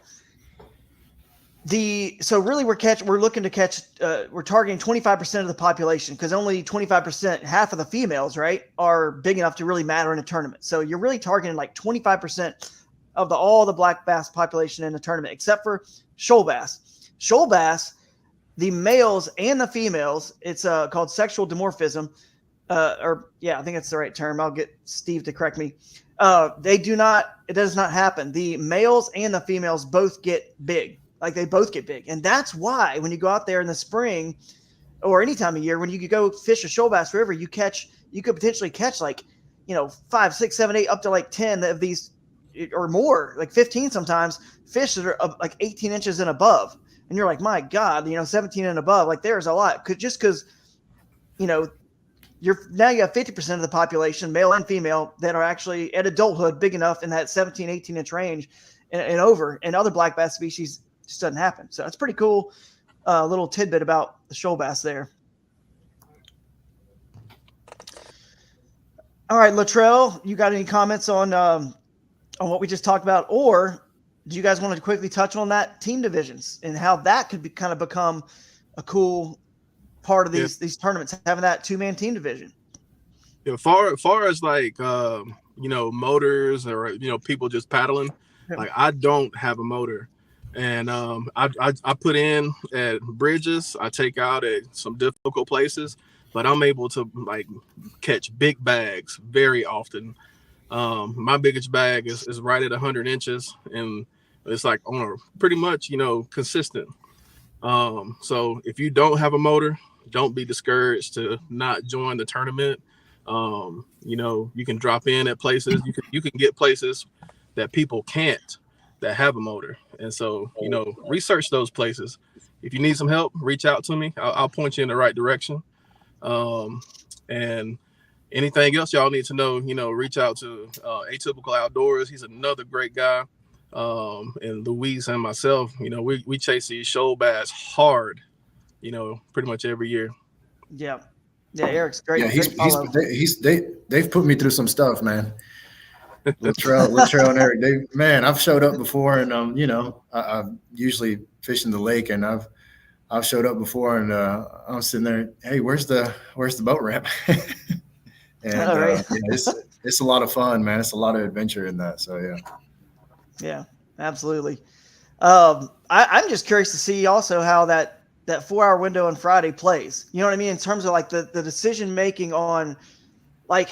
we're looking to catch, we're targeting 25% of the population, because only 25%, half of the females, right, are big enough to really matter in a tournament. So you're really targeting like 25% of all the black bass population in the tournament, except for shoal bass. Shoal bass, the males and the females, it's called sexual dimorphism. I think that's the right term. I'll get Steve to correct me. It does not happen. The males and the females both get big. Like they both get big. And that's why when you go out there in the spring or any time of year, when you could go fish a shoal bass river, you could potentially catch like, 5, 6, 7, 8, up to like 10 of these or more, like 15 sometimes, fish that are like 18 inches and above. And you're like, my God, 17 and above, like there's a lot. Just because, you have 50% of the population, male and female, that are actually at adulthood big enough in that 17, 18 inch range and over. And other black bass species just doesn't happen. So it's pretty cool. Little tidbit about the shoal bass there. All right, Latrel, you got any comments on what we just talked about, or do you guys want to quickly touch on that team divisions and how that could kind of become a cool part of these tournaments, having that 2-man team division? Yeah, far as like motors or people just paddling, like I don't have a motor, and I put in at bridges, I take out at some difficult places, but I'm able to like catch big bags very often. My biggest bag is right at 100 inches, and it's like on a pretty much consistent. So if you don't have a motor, don't be discouraged to not join the tournament. You can drop in at places. You can get places that people can't, that have a motor. And so, research those places. If you need some help, reach out to me. I'll point you in the right direction. And anything else y'all need to know, reach out to Atypical Outdoors. He's another great guy. And Louise and myself, we chase these shoal bass hard, pretty much every year. Yeah, Eric's great. Yeah, they've put me through some stuff, man. Latrel and Eric, I've showed up before, and I'm usually fishing the lake, and I've showed up before, and I'm sitting there, hey, where's the boat ramp? And it's a lot of fun, man. It's a lot of adventure in that. So yeah, absolutely. I'm just curious to see also how that 4-hour window on Friday plays. You know what I mean? In terms of like the decision making on, like,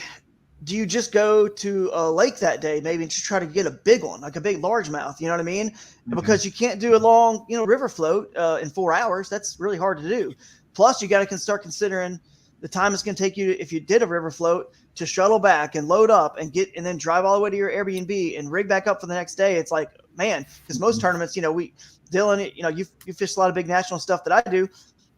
do you just go to a lake that day, maybe, and just try to get a big one, like a big largemouth? You know what I mean? Mm-hmm. Because you can't do a long, river float in 4 hours. That's really hard to do. Plus, you got to start considering the time it's going to take you, if you did a river float, to shuttle back and load up and then drive all the way to your Airbnb and rig back up for the next day. It's like, man, because most tournaments, Dylan, you fish a lot of big national stuff that I do,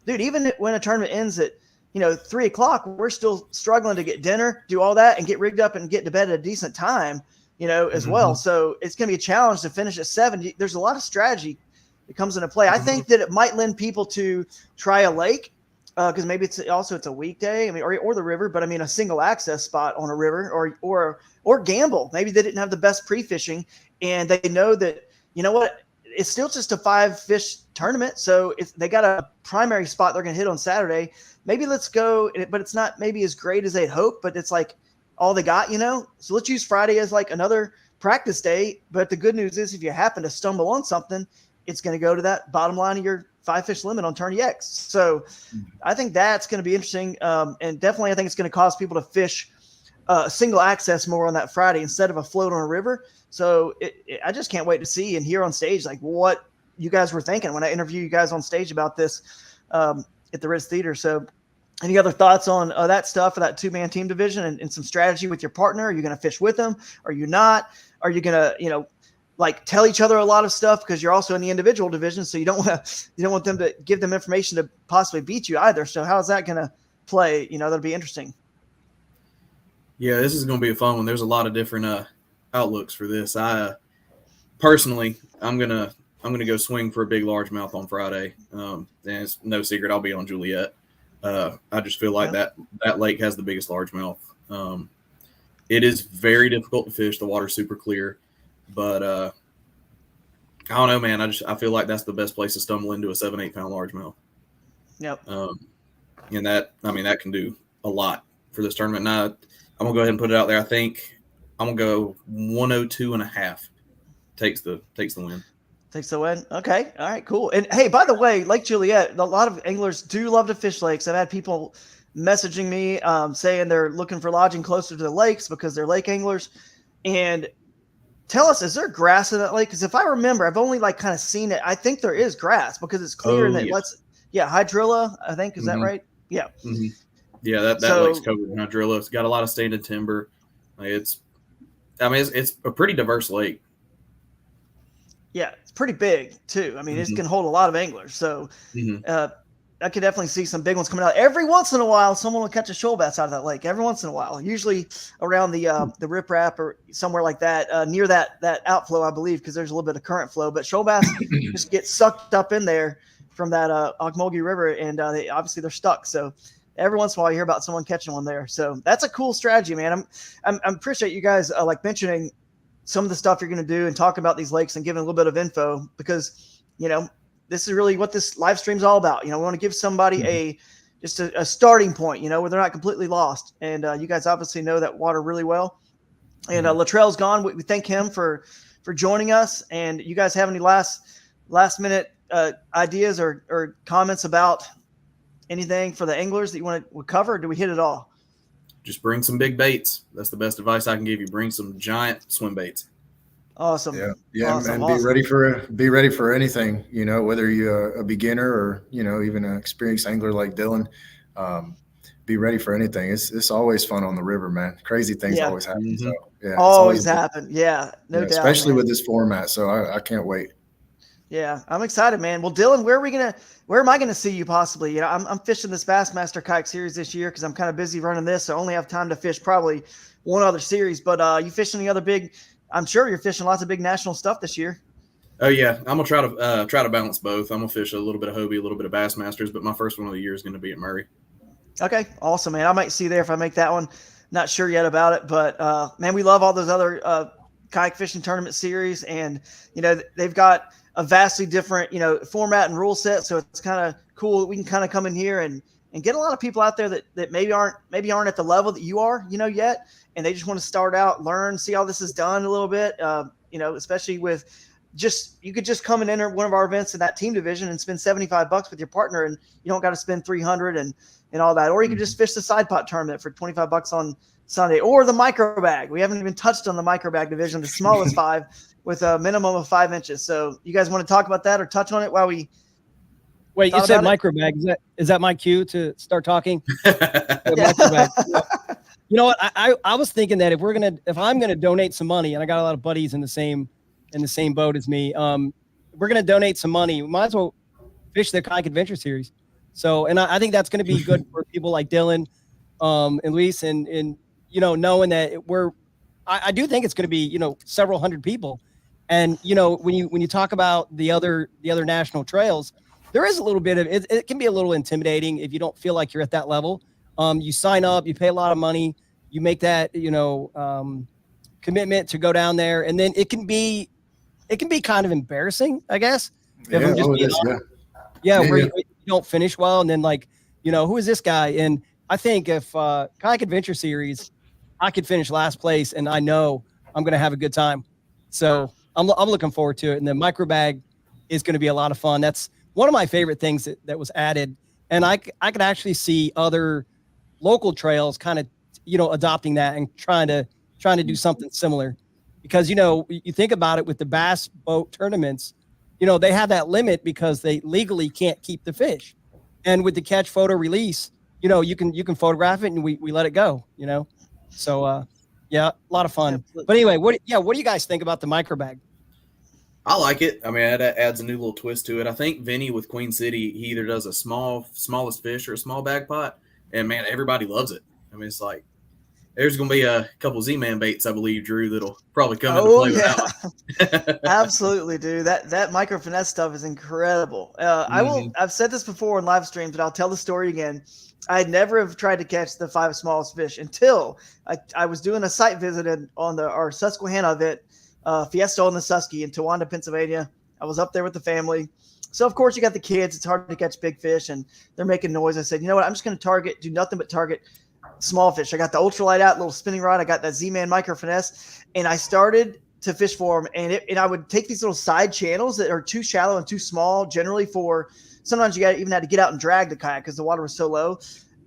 dude. Even when a tournament ends at 3:00, we're still struggling to get dinner, do all that, and get rigged up and get to bed at a decent time, as well. So it's going to be a challenge to finish at 7. There's a lot of strategy that comes into play. I think that it might lend people to try a lake, because maybe it's a weekday, or the river, but a single access spot on a river, or gamble. Maybe they didn't have the best pre-fishing, and they know that, it's still just a 5-fish tournament. So if they got a primary spot they're going to hit on Saturday, maybe let's go, but it's not maybe as great as they'd hope, but it's like all they got, So let's use Friday as like another practice day. But the good news is, if you happen to stumble on something, it's going to go to that bottom line of your 5-fish limit on Tourney X. So I think that's going to be interesting. And definitely I think it's going to cause people to fish single access more on that Friday instead of a float on a river. So I just can't wait to see and hear on stage like what you guys were thinking when I interview you guys on stage about this at the Ritz Theater. So any other thoughts on that stuff for that 2-man team division and some strategy with your partner? Are you going to fish with them? Are you not? Are you going to, like tell each other a lot of stuff because you're also in the individual division? So you don't want them to give them information to possibly beat you either. So how is that going to play? That'll be interesting. Yeah, this is going to be a fun one. There's a lot of different outlooks for this. I personally, I'm gonna go swing for a big largemouth on Friday. And it's no secret I'll be on Juliet. I just feel like that lake has the biggest largemouth. It is very difficult to fish. The water's super clear, but I don't know, man. I feel like that's the best place to stumble into a 7-8 pound largemouth. Yep. And that can do a lot for this tournament. Now, I'm gonna go ahead and put it out there. I think I'm gonna go 102.5. Takes the win. Takes the win. Okay. All right, cool. And hey, by the way, Lake Juliet, a lot of anglers do love to fish lakes. I've had people messaging me saying they're looking for lodging closer to the lakes because they're lake anglers. And tell us, is there grass in that lake? Because if I remember, I've only like kind of seen it. I think there is grass because it's clear and it lets. Yeah, hydrilla, I think. Is that right? Yeah. Mm-hmm. Yeah, that lake's covered in hydrilla. It's got a lot of standing timber. It's a pretty diverse lake. Yeah, it's pretty big too. I mean, it can hold a lot of anglers. So I could definitely see some big ones coming out. Every once in a while, someone will catch a shoal bass out of that lake. Every once in a while, usually around the riprap or somewhere like that, near that outflow, I believe, because there's a little bit of current flow. But shoal bass just get sucked up in there from that Ocmulgee River, and they're stuck. So every once in a while, you hear about someone catching one there. So that's a cool strategy, man. I appreciate you guys like mentioning some of the stuff you're going to do and talking about these lakes and giving a little bit of info because this is really what this live stream is all about. We want to give somebody just a starting point, where they're not completely lost. And you guys obviously know that water really well. And Latrel's gone. We thank him for joining us. And you guys have any last minute ideas or comments about anything for the anglers that you want to cover? Or do we hit it all? Just bring some big baits. That's the best advice I can give you. Bring some giant swim baits. Awesome. Yeah. Awesome. And be ready for anything, whether you're a beginner or, even an experienced angler like Dylan, be ready for anything. It's always fun on the river, man. Crazy things always happen. So always happen. Yeah. No doubt. Especially with this format. So I can't wait. Yeah, I'm excited, man. Well, Dylan, where am I gonna see you possibly? I'm fishing this Bassmaster Kayak Series this year because I'm kind of busy running this, so I only have time to fish probably one other series. But you fishing the other big? I'm sure you're fishing lots of big national stuff this year. Oh yeah, I'm gonna try to balance both. I'm gonna fish a little bit of Hobie, a little bit of Bassmasters, but my first one of the year is gonna be at Murray. Okay, awesome, man. I might see you there if I make that one. Not sure yet about it, but man, we love all those other kayak fishing tournament series, and they've got a vastly different, format and rule set. So it's kind of cool that we can kind of come in here and get a lot of people out there that maybe aren't at the level that you are, yet. And they just want to start out, learn, see how this is done a little bit, especially with you could just come and enter one of our events in that team division and spend $75 with your partner. And you don't got to spend $300 and all that. Or you could just fish the side pot tournament for $25 on Sunday, or the micro bag. We haven't even touched on the micro bag division, the smallest 5 with a minimum of 5 inches. So you guys want to talk about that or touch on it while we wait? You said micro bag. Is that my cue to start talking? Micro bag. You know what? I was thinking that if I'm gonna donate some money, and I got a lot of buddies in the same boat as me, we're gonna donate some money. We might as well fish the Kayak Adventure Series. So, and I think that's gonna be good for people like Dylan, and Luis, and knowing that I do think it's gonna be several hundred people. And when you talk about the other national trails, there is a little bit of it can be a little intimidating if you don't feel like you're at that level. You sign up, you pay a lot of money, you make that commitment to go down there, and then it can be kind of embarrassing, I guess. If I'm just being honest. Where you don't finish well, and then who is this guy? And I think if Kayak Adventure Series, I could finish last place, and I know I'm going to have a good time. So I'm looking forward to it. And the micro bag is going to be a lot of fun. That's one of my favorite things that was added. And I could actually see other local trails kind of, adopting that and trying to do something similar, because, you think about it with the bass boat tournaments, they have that limit because they legally can't keep the fish. And with the catch, photo, release, you can photograph it and we let it go, So, a lot of fun. But anyway, what do you guys think about the micro bag? I like it. I mean, it adds a new little twist to it. I think Vinny with Queen City, he either does a smallest fish or a small bag pot, and man, everybody loves it. I mean, it's like there's going to be a couple Z-Man baits, I believe, Drew, that'll probably come into play with that one. Absolutely, dude. That micro finesse stuff is incredible. I've said this before in live streams, but I'll tell the story again. I'd never have tried to catch the 5 smallest fish until I was doing a site visit on our Susquehanna event, Fiesta on the Susky in Towanda, Pennsylvania. I was up there with the family. So, of course, you got the kids. It's hard to catch big fish, and they're making noise. I said, you know what? I'm just going to do nothing but target small fish. I got the ultralight out, little spinning rod. I got that Z-Man micro finesse, and I started to fish for them. And I would take these little side channels that are too shallow and too small generally for – sometimes you even had to get out and drag the kayak because the water was so low.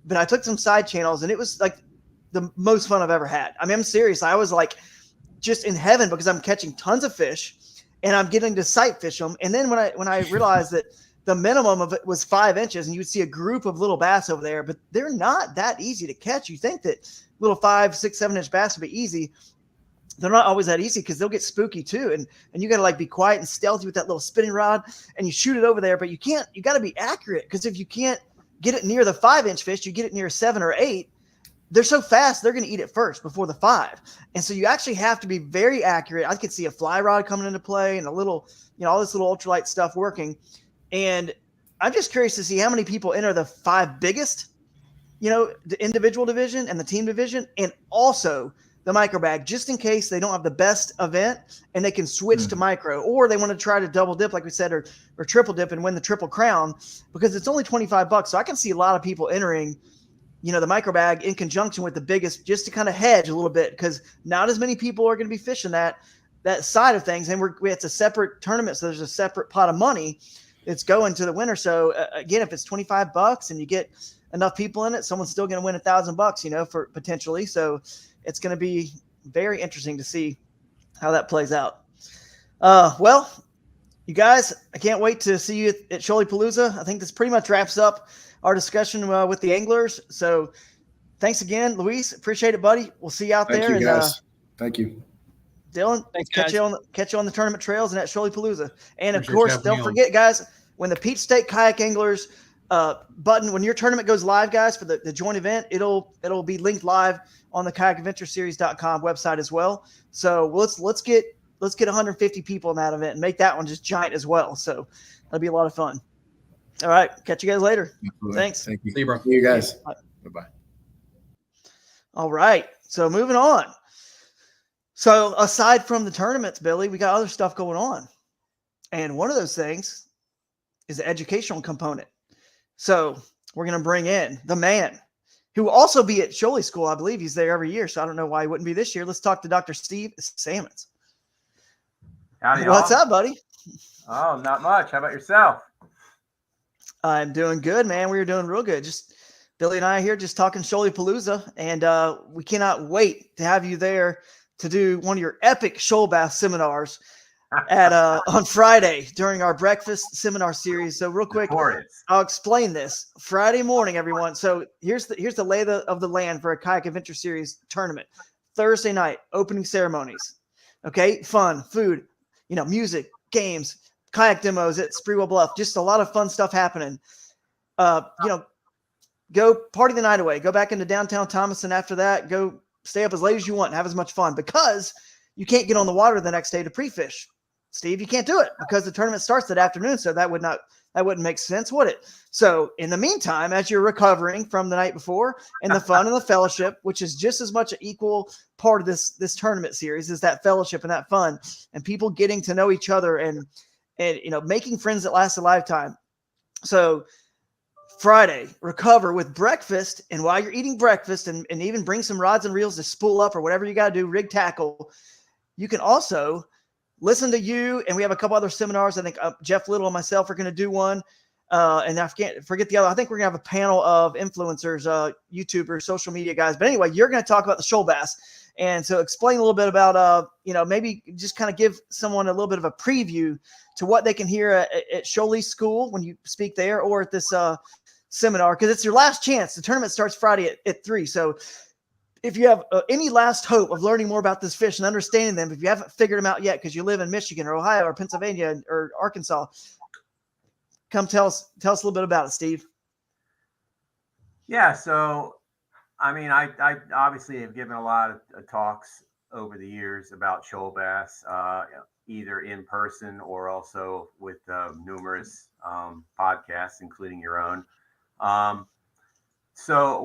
but I took some side channels, and it was like the most fun I've ever had. I mean, I'm serious. I was like just in heaven because I'm catching tons of fish and I'm getting to sight fish them. And then when I realized that the minimum of it was 5 inches, and you would see a group of little bass over there, but they're not that easy to catch. You think that little 5, 6, 7 inch bass would be easy. They're not always that easy because they'll get spooky too. And you got to like be quiet and stealthy with that little spinning rod, and you shoot it over there, but you got to be accurate, because if you can't get it near the 5 inch fish, you get it near 7 or 8. They're so fast, they're going to eat it first before the 5. And so you actually have to be very accurate. I could see a fly rod coming into play and a little, all this little ultralight stuff working. And I'm just curious to see how many people enter the 5 biggest, the individual division and the team division, and also the micro bag, just in case they don't have the best event and they can switch to micro, or they want to try to double dip, like we said, or triple dip and win the Triple Crown, because it's only $25. So I can see a lot of people entering, the micro bag in conjunction with the biggest, just to kind of hedge a little bit, because not as many people are going to be fishing that side of things. And it's a separate tournament. So there's a separate pot of money that's going to the winner. So again, if it's $25 and you get enough people in it, someone's still going to win $1,000, for potentially. So it's going to be very interesting to see how that plays out. Well, you guys, I can't wait to see you at Shoaliepalooza. I think this pretty much wraps up our discussion with the anglers. So thanks again, Luis. Appreciate it, buddy. We'll see you out there. Thank you, guys. Thank you. Dylan, thanks, catch you on the tournament trails and at Shoaliepalooza. And Appreciate of course, you having don't me on. forget, guys, when the Peach State Kayak Anglers button, when your tournament goes live, guys, for the joint event, it'll be linked live on the kayakadventureseries.com website as well. So let's get 150 people in that event and make that one just giant as well. So that'll be a lot of fun. All right, catch you guys later. Absolutely. Thanks. Thank you. See you, bro. See you guys. Bye. Bye-bye. All right, so moving on. So aside from the tournaments, Billy, we got other stuff going on. And one of those things is the educational component. So we're going to bring in the man who will also be at Shoalie School. I believe he's there every year, so I don't know why he wouldn't be this year. Let's talk to Dr. Steve Sammons. Howdy, What's y'all. up, buddy? Oh, not much. How about yourself? I'm doing good, man. We were doing real good. Just Billy and I are here just talking Shoaliepalooza, and we cannot wait to have you there to do one of your epic shoal bass seminars at on Friday during our breakfast seminar series. So real quick, I'll explain this. Friday morning, everyone. So here's the lay of the land for a Kayak Adventure Series tournament. Thursday night, opening ceremonies. Okay, fun, food, music, games, kayak demos at Spreewell Bluff. Just a lot of fun stuff happening. Go party the night away. Go back into downtown Thomaston after that. Go stay up as late as you want and have as much fun, because you can't get on the water the next day to pre-fish. Steve, you can't do it because the tournament starts that afternoon. So that wouldn't make sense, would it? So in the meantime, as you're recovering from the night before, and the fun and the fellowship, which is just as much an equal part of this tournament series, is that fellowship and that fun and people getting to know each other and making friends that last a lifetime. So Friday, recover with breakfast. And while you're eating breakfast, and even bring some rods and reels to spool up or whatever you got to do, rig tackle, you can also listen to you. And we have a couple other seminars. I think Jeff Little and myself are going to do one. And I forget the other. I think we're going to have a panel of influencers, YouTubers, social media guys. But anyway, you're going to talk about the shoal bass. And so explain a little bit about, maybe just kind of give someone a little bit of a preview to what they can hear at Shoalie School when you speak there, or at this seminar, because it's your last chance. The tournament starts Friday at 3. So if you have any last hope of learning more about this fish and understanding them, if you haven't figured them out yet because you live in Michigan or Ohio or Pennsylvania or Arkansas, come tell us a little bit about it, Steve. Yeah, so I obviously have given a lot of talks over the years about shoal bass, either in person or also with numerous podcasts, including your own. So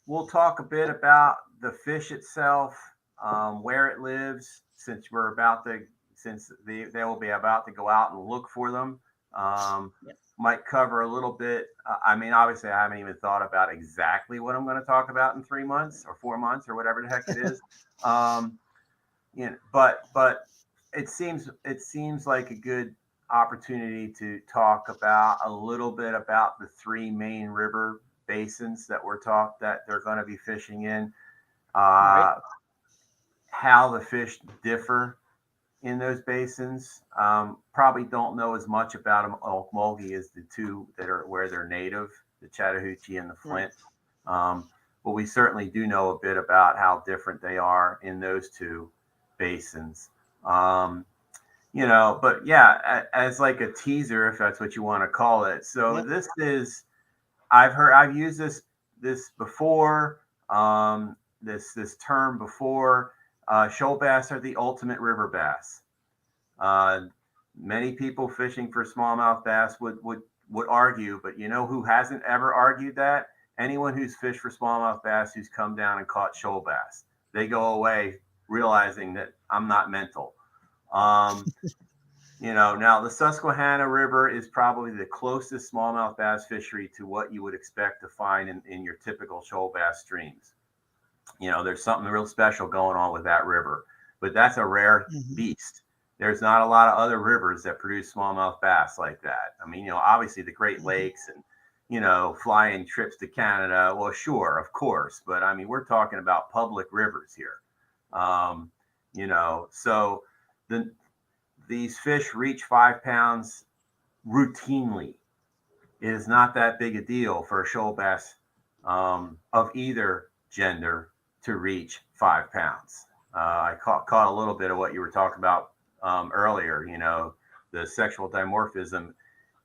we'll talk a bit about the fish itself, where it lives, since they will be about to go out and look for them. Might cover a little bit. Obviously, I haven't even thought about exactly what I'm going to talk about in 3 months or 4 months or whatever the heck it is. But it seems like a good opportunity to talk about a little bit about the 3 main river basins that they're going to be fishing in, how the fish differ in those basins. Probably don't know as much about them, Okmulgee, as the 2 that are where they're native, the Chattahoochee and the Flint. But we certainly do know a bit about how different they are in those 2 basins. But yeah, as like a teaser, if that's what you want to call it. So this is, I've used this before, this term before. Shoal bass are the ultimate river bass. Many people fishing for smallmouth bass would argue, but you know who hasn't ever argued that? Anyone who's fished for smallmouth bass who's come down and caught shoal bass. They go away realizing that I'm not mental. Now the Susquehanna River is probably the closest smallmouth bass fishery to what you would expect to find in your typical shoal bass streams. There's something real special going on with that river, but that's a rare beast. There's not a lot of other rivers that produce smallmouth bass like that. I mean, obviously the Great Lakes and, flying trips to Canada. Well, sure, of course. But I mean, we're talking about public rivers here. So these fish reach 5 pounds routinely. It is not that big a deal for a shoal bass of either gender to reach 5 pounds. I caught a little bit of what you were talking about earlier. The sexual dimorphism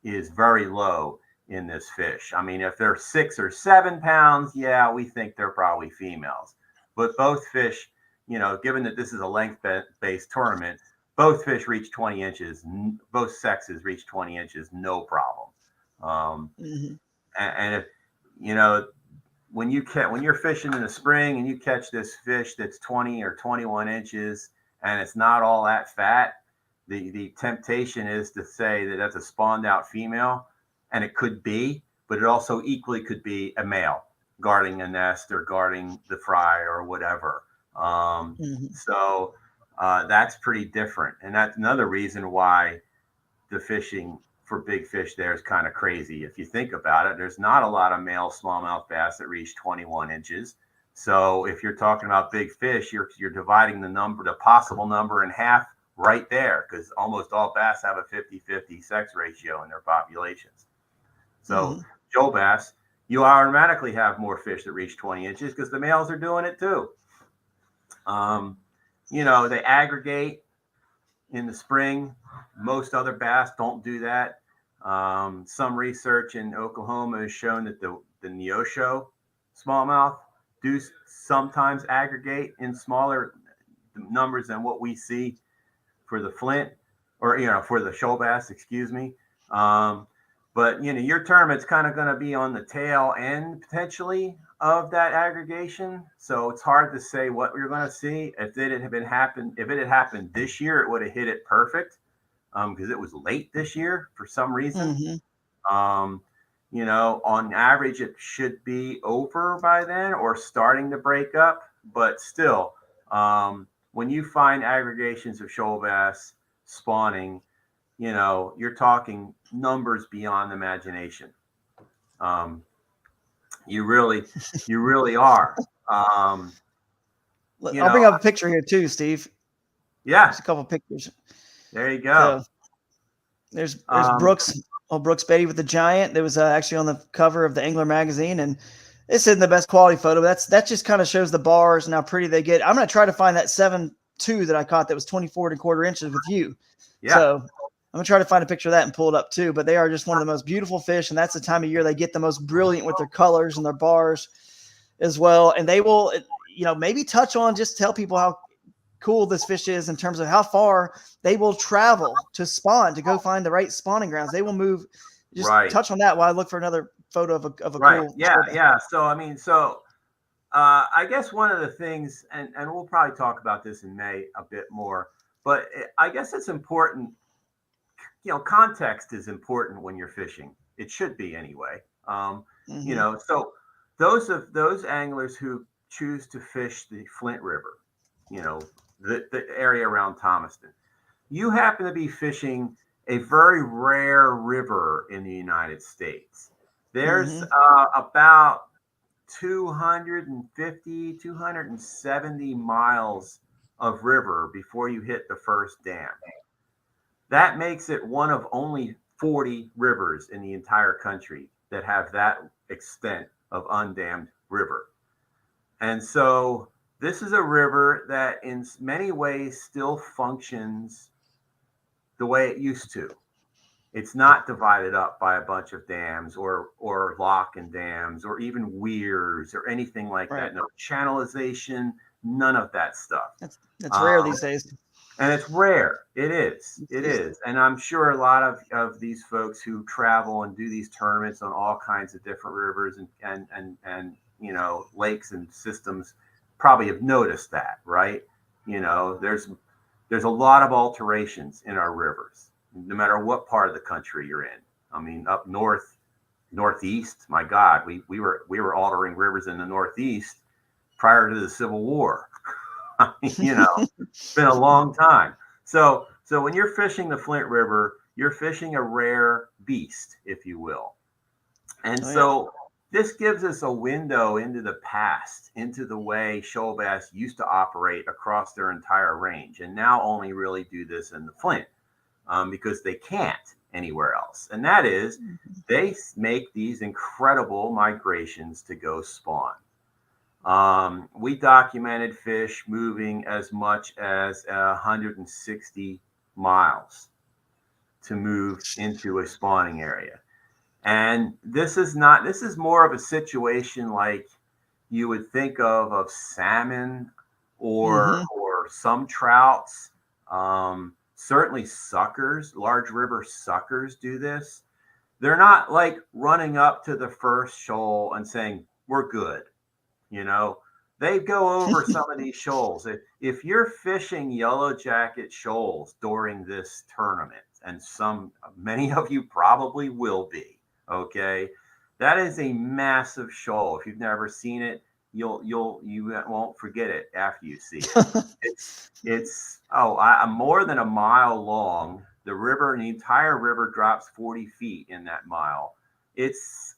is very low in this fish. I mean, if they're 6 or 7 pounds, yeah, we think they're probably females. But both fish, given that this is a length-based tournament, both fish reach 20 inches. Both sexes reach 20 inches, no problem. And if, when you're fishing in the spring and you catch this fish that's 20 or 21 inches and it's not all that fat, the temptation is to say that that's a spawned out female, and it could be, but it also equally could be a male guarding a nest or guarding the fry or whatever. So that's pretty different. And that's another reason why the fishing for big fish there is kind of crazy. If you think about it, there's not a lot of male smallmouth bass that reach 21 inches. So if you're talking about big fish, you're dividing the possible number in half right there, because almost all bass have a 50-50 sex ratio in their populations. So shoal bass, you automatically have more fish that reach 20 inches because the males are doing it too. They aggregate in the spring. Most other bass don't do that. Some research in Oklahoma has shown that the Neosho smallmouth do sometimes aggregate in smaller numbers than what we see for the Flint, or for the shoal bass, excuse me. But your tournament's kind of going to be on the tail end potentially of that aggregation, so it's hard to say what you're going to see. If it had happened this year, it would have hit it perfect, because it was late this year for some reason. On average, it should be over by then or starting to break up. But still, when you find aggregations of shoal bass spawning, you're talking numbers beyond imagination. You really are. I'll bring up a picture here too, Steve. Yeah, there's a couple pictures. There you go. So, there's Brooks. Brooks Beatty with the giant. That was actually on the cover of the Angler magazine, and this isn't the best quality photo. That just kind of shows the bars and how pretty they get. I'm gonna try to find that 7.2 that I caught that was 24.25 inches with you. Yeah. So I'm gonna try to find a picture of that and pull it up too. But they are just one of the most beautiful fish, and that's the time of year they get the most brilliant with their colors and their bars as well. And they will, maybe touch on, just tell people how cool this fish is in terms of how far they will travel to spawn, to go find the right spawning grounds. They will move. Just touch on that while I look for another photo of a cool. Yeah. So I guess one of the things, and we'll probably talk about this in May a bit more, but I guess it's important. Context is important when you're fishing. It should be anyway. So those anglers who choose to fish the Flint River, the area around Thomaston, you happen to be fishing a very rare river in the United States. There's about 250, 270 miles of river before you hit the first dam. That makes it one of only 40 rivers in the entire country that have that extent of undammed river. And so this is a river that in many ways still functions the way it used to. It's not divided up by a bunch of dams or lock and dams or even weirs or anything like that. No channelization, none of that stuff. That's rare these days. And it's rare. It is. It is. And I'm sure a lot of these folks who travel and do these tournaments on all kinds of different rivers and you know, lakes and systems probably have noticed that, right? You know, there's a lot of alterations in our rivers, no matter what part of the country you're in. I mean, up north, northeast, my God, we were altering rivers in the Northeast prior to the Civil War. I mean, you know, it's been a long time. So when you're fishing the Flint River, you're fishing a rare beast, if you will. And this gives us a window into the past, into the way shoal bass used to operate across their entire range, and now only really do this in the Flint because they can't anywhere else. And that is, they make these incredible migrations to go spawn. We documented fish moving as much as 160 miles to move into a spawning area. And this is more of a situation like you would think of salmon or some trouts. Certainly suckers, large river suckers do this. They're not like running up to the first shoal and saying, we're good. You know, they go over some of these shoals. If you're fishing yellow jacket shoals during this tournament, and many of you probably will be, okay, that is a massive shoal. If you've never seen it, you won't forget it after you see it. it's more than a mile long. The entire river drops 40 feet in that mile. It's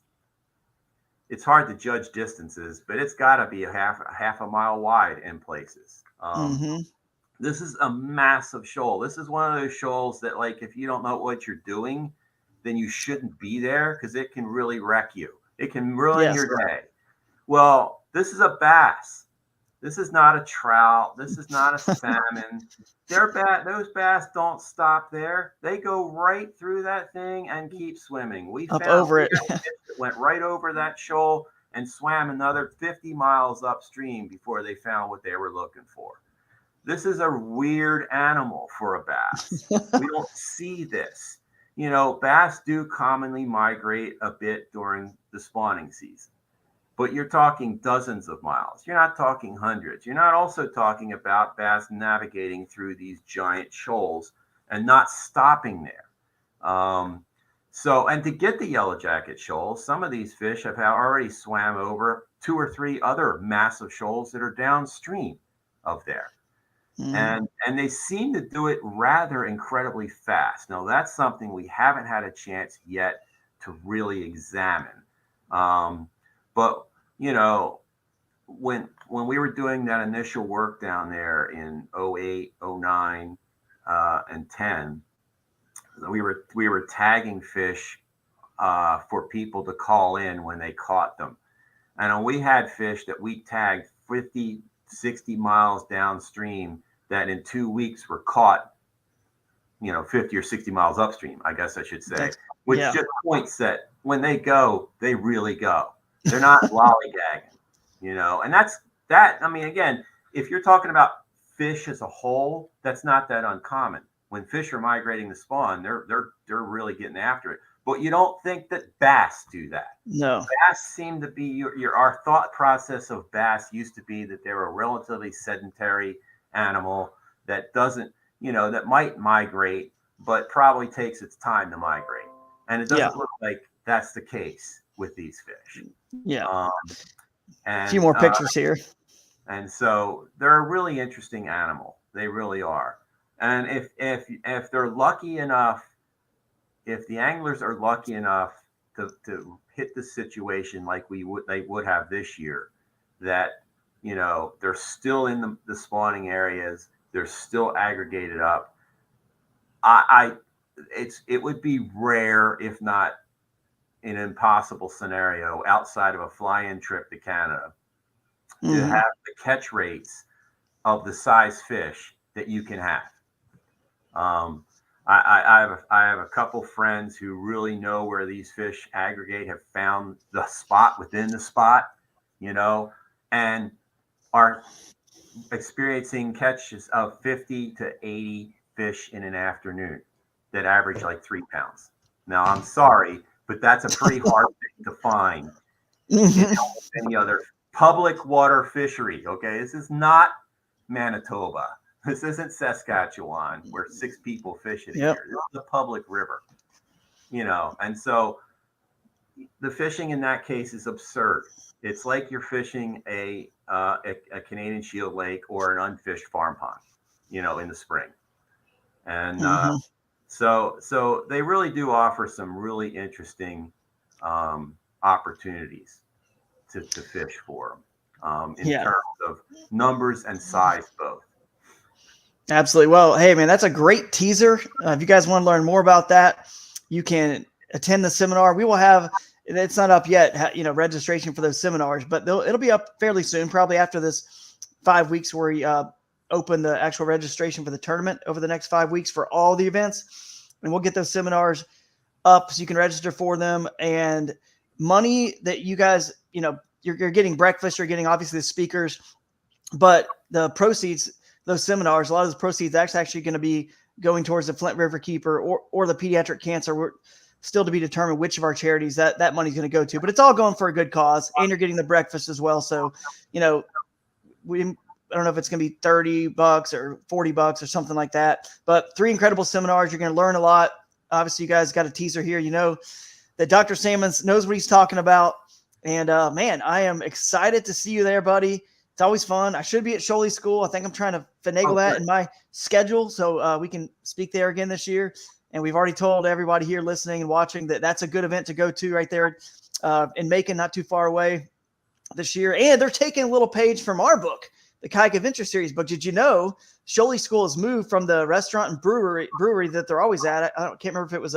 hard to judge distances, but it's got to be a half a mile wide in places. This is a massive shoal. This is one of those shoals that, like, if you don't know what you're doing, then you shouldn't be there because it can really wreck you. It can ruin your day. Well, this is a bass. This is not a trout. This is not a salmon. Those bass don't stop there. They go right through that thing and keep swimming. We found over it. Went right over that shoal and swam another 50 miles upstream before they found what they were looking for. This is a weird animal for a bass. We don't see this. You know, bass do commonly migrate a bit during the spawning season. But you're talking dozens of miles. You're not talking hundreds. You're not also talking about bass navigating through these giant shoals and not stopping there. And to get the yellow jacket shoals, some of these fish have already swam over 2 or 3 other massive shoals that are downstream of there. And they seem to do it rather incredibly fast. Now, that's something we haven't had a chance yet to really examine. But, you know, when we were doing that initial work down there in 08, 09, and 10, we were tagging fish for people to call in when they caught them. And we had fish that we tagged 50, 60 miles downstream that in 2 weeks were caught, you know, 50 or 60 miles upstream, I guess I should say, which just points that when they go, they really go. They're not lollygagging, you know, and that's that. I mean, again, if you're talking about fish as a whole, that's not that uncommon. When fish are migrating to spawn, they're really getting after it. But you don't think that bass do that. No. Bass seem to be our thought process of bass used to be that they're a relatively sedentary animal that doesn't, you know, that might migrate, but probably takes its time to migrate. And it doesn't look like that's the case with these fish. Yeah. And a few more pictures here. And so they're a really interesting animal. They really are. And if they're lucky enough if the anglers are lucky enough to hit the situation like they would have this year, that, you know, they're still in the spawning areas, they're still aggregated up. It would be rare, if not an impossible scenario outside of a fly-in trip to Canada to have the catch rates of the size fish that you can have. I have a couple friends who really know where these fish aggregate, have found the spot within the spot, you know, and are experiencing catches of 50 to 80 fish in an afternoon that average like 3 pounds. Now, I'm sorry, but that's a pretty hard thing to find in almost any other public water fishery. Okay, this is not Manitoba. This isn't Saskatchewan where 6 people fish it a year. It's the public river, you know. And so the fishing in that case is absurd. It's like you're fishing a Canadian Shield lake or an unfished farm pond, you know, in the spring. And so they really do offer some really interesting opportunities to fish for them in terms of numbers and size both. Absolutely. Well, hey, man, that's a great teaser. If you guys want to learn more about that, you can attend the seminar. We will have, it's not up yet, you know, registration for those seminars, but it'll be up fairly soon, probably after this 5 weeks where we open the actual registration for the tournament over the next 5 weeks for all the events. And we'll get those seminars up so you can register for them. And money that you guys, you know, you're getting breakfast, you're getting obviously the speakers, but the proceeds, those seminars, a lot of those proceeds actually going to be going towards the Flint River Keeper or the pediatric cancer. We're still to be determined which of our charities that money's going to go to, but it's all going for a good cause, and you're getting the breakfast as well. So, you know, I don't know if it's going to be $30 or $40 or something like that, but 3 incredible seminars. You're going to learn a lot. Obviously you guys got a teaser here. You know that Dr. Sammons knows what he's talking about. And man, I am excited to see you there, buddy. It's always fun. I should be at Shoaliepalooza School. I think I'm trying to finagle that in my schedule so we can speak there again this year. And we've already told everybody here listening and watching that that's a good event to go to right there in Macon, not too far away this year. And they're taking a little page from our book, the Kayak Adventure Series book. Did you know Shoaliepalooza School has moved from the restaurant and brewery that they're always at? I can't remember if it was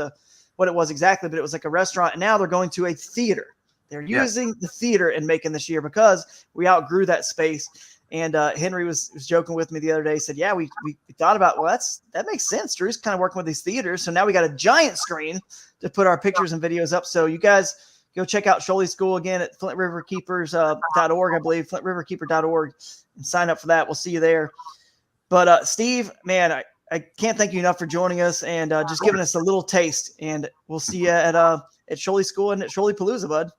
what it was exactly, but it was like a restaurant. And now they're going to a theater. They're using the theater in Macon this year because we outgrew that space. And Henry was joking with me the other day. He said, yeah, we thought about, well, that makes sense. Drew's kind of working with these theaters. So now we got a giant screen to put our pictures and videos up. So you guys go check out Shoaliepalooza School again at FlintRiverKeepers.org, I believe, FlintRiverKeeper.org, and sign up for that. We'll see you there. But Steve, man, I can't thank you enough for joining us and just giving us a little taste. And we'll see you at Shoaliepalooza School and at Shoaliepalooza, bud.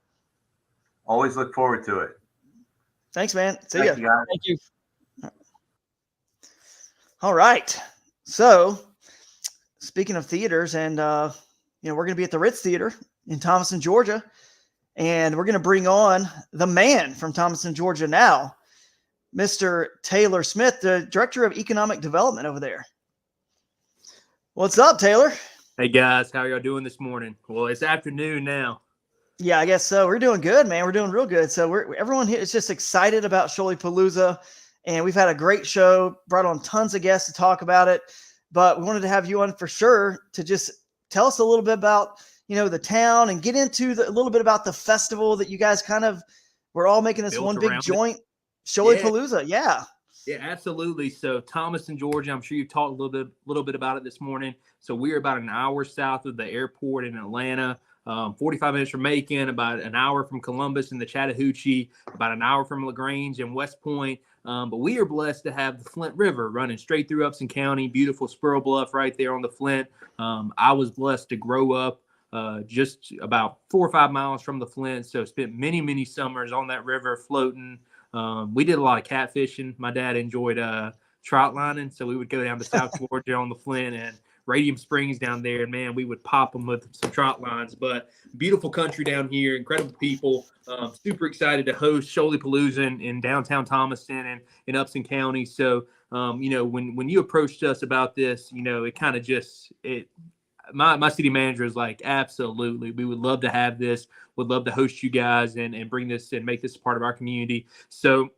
Always look forward to it. Thanks, man. See ya. Thank you. All right. So speaking of theaters, and you know, we're going to be at the Ritz Theater in Thomaston, Georgia, and we're going to bring on the man from Thomaston, Georgia now, Mr. Taylor Smith, the Director of Economic Development over there. What's up, Taylor? Hey guys, how y'all doing this morning? Well, it's afternoon now. Yeah, I guess so. We're doing good, man. We're doing real good. So everyone here is just excited about Shoaliepalooza, and we've had a great show, brought on tons of guests to talk about it, but we wanted to have you on for sure to just tell us a little bit about, you know, the town and get into a little bit about the festival that you guys we're all making this one big joint, Shoaliepalooza. Yeah. Yeah, absolutely. So Thomaston, Georgia, I'm sure you've talked a little bit about it this morning. So we're about an hour south of the airport in Atlanta. 45 minutes from Macon, about an hour from Columbus and the Chattahoochee, about an hour from LaGrange and West Point. But we are blessed to have the Flint River running straight through Upson County, beautiful Squirrel Bluff right there on the Flint. I was blessed to grow up just about 4 or 5 miles from the Flint, so spent many, many summers on that river floating. We did a lot of catfishing. My dad enjoyed trout lining, so we would go down to South Georgia on the Flint and Radium Springs down there, and man, we would pop them with some trout lines. But beautiful country down here, incredible people. Super excited to host Shoaliepalooza in downtown Thomaston and in Upson County. So, you know, when you approached us about this, you know, it kind of just my city manager is like, absolutely, we would love to have this. Would love to host you guys and bring this and make this part of our community. So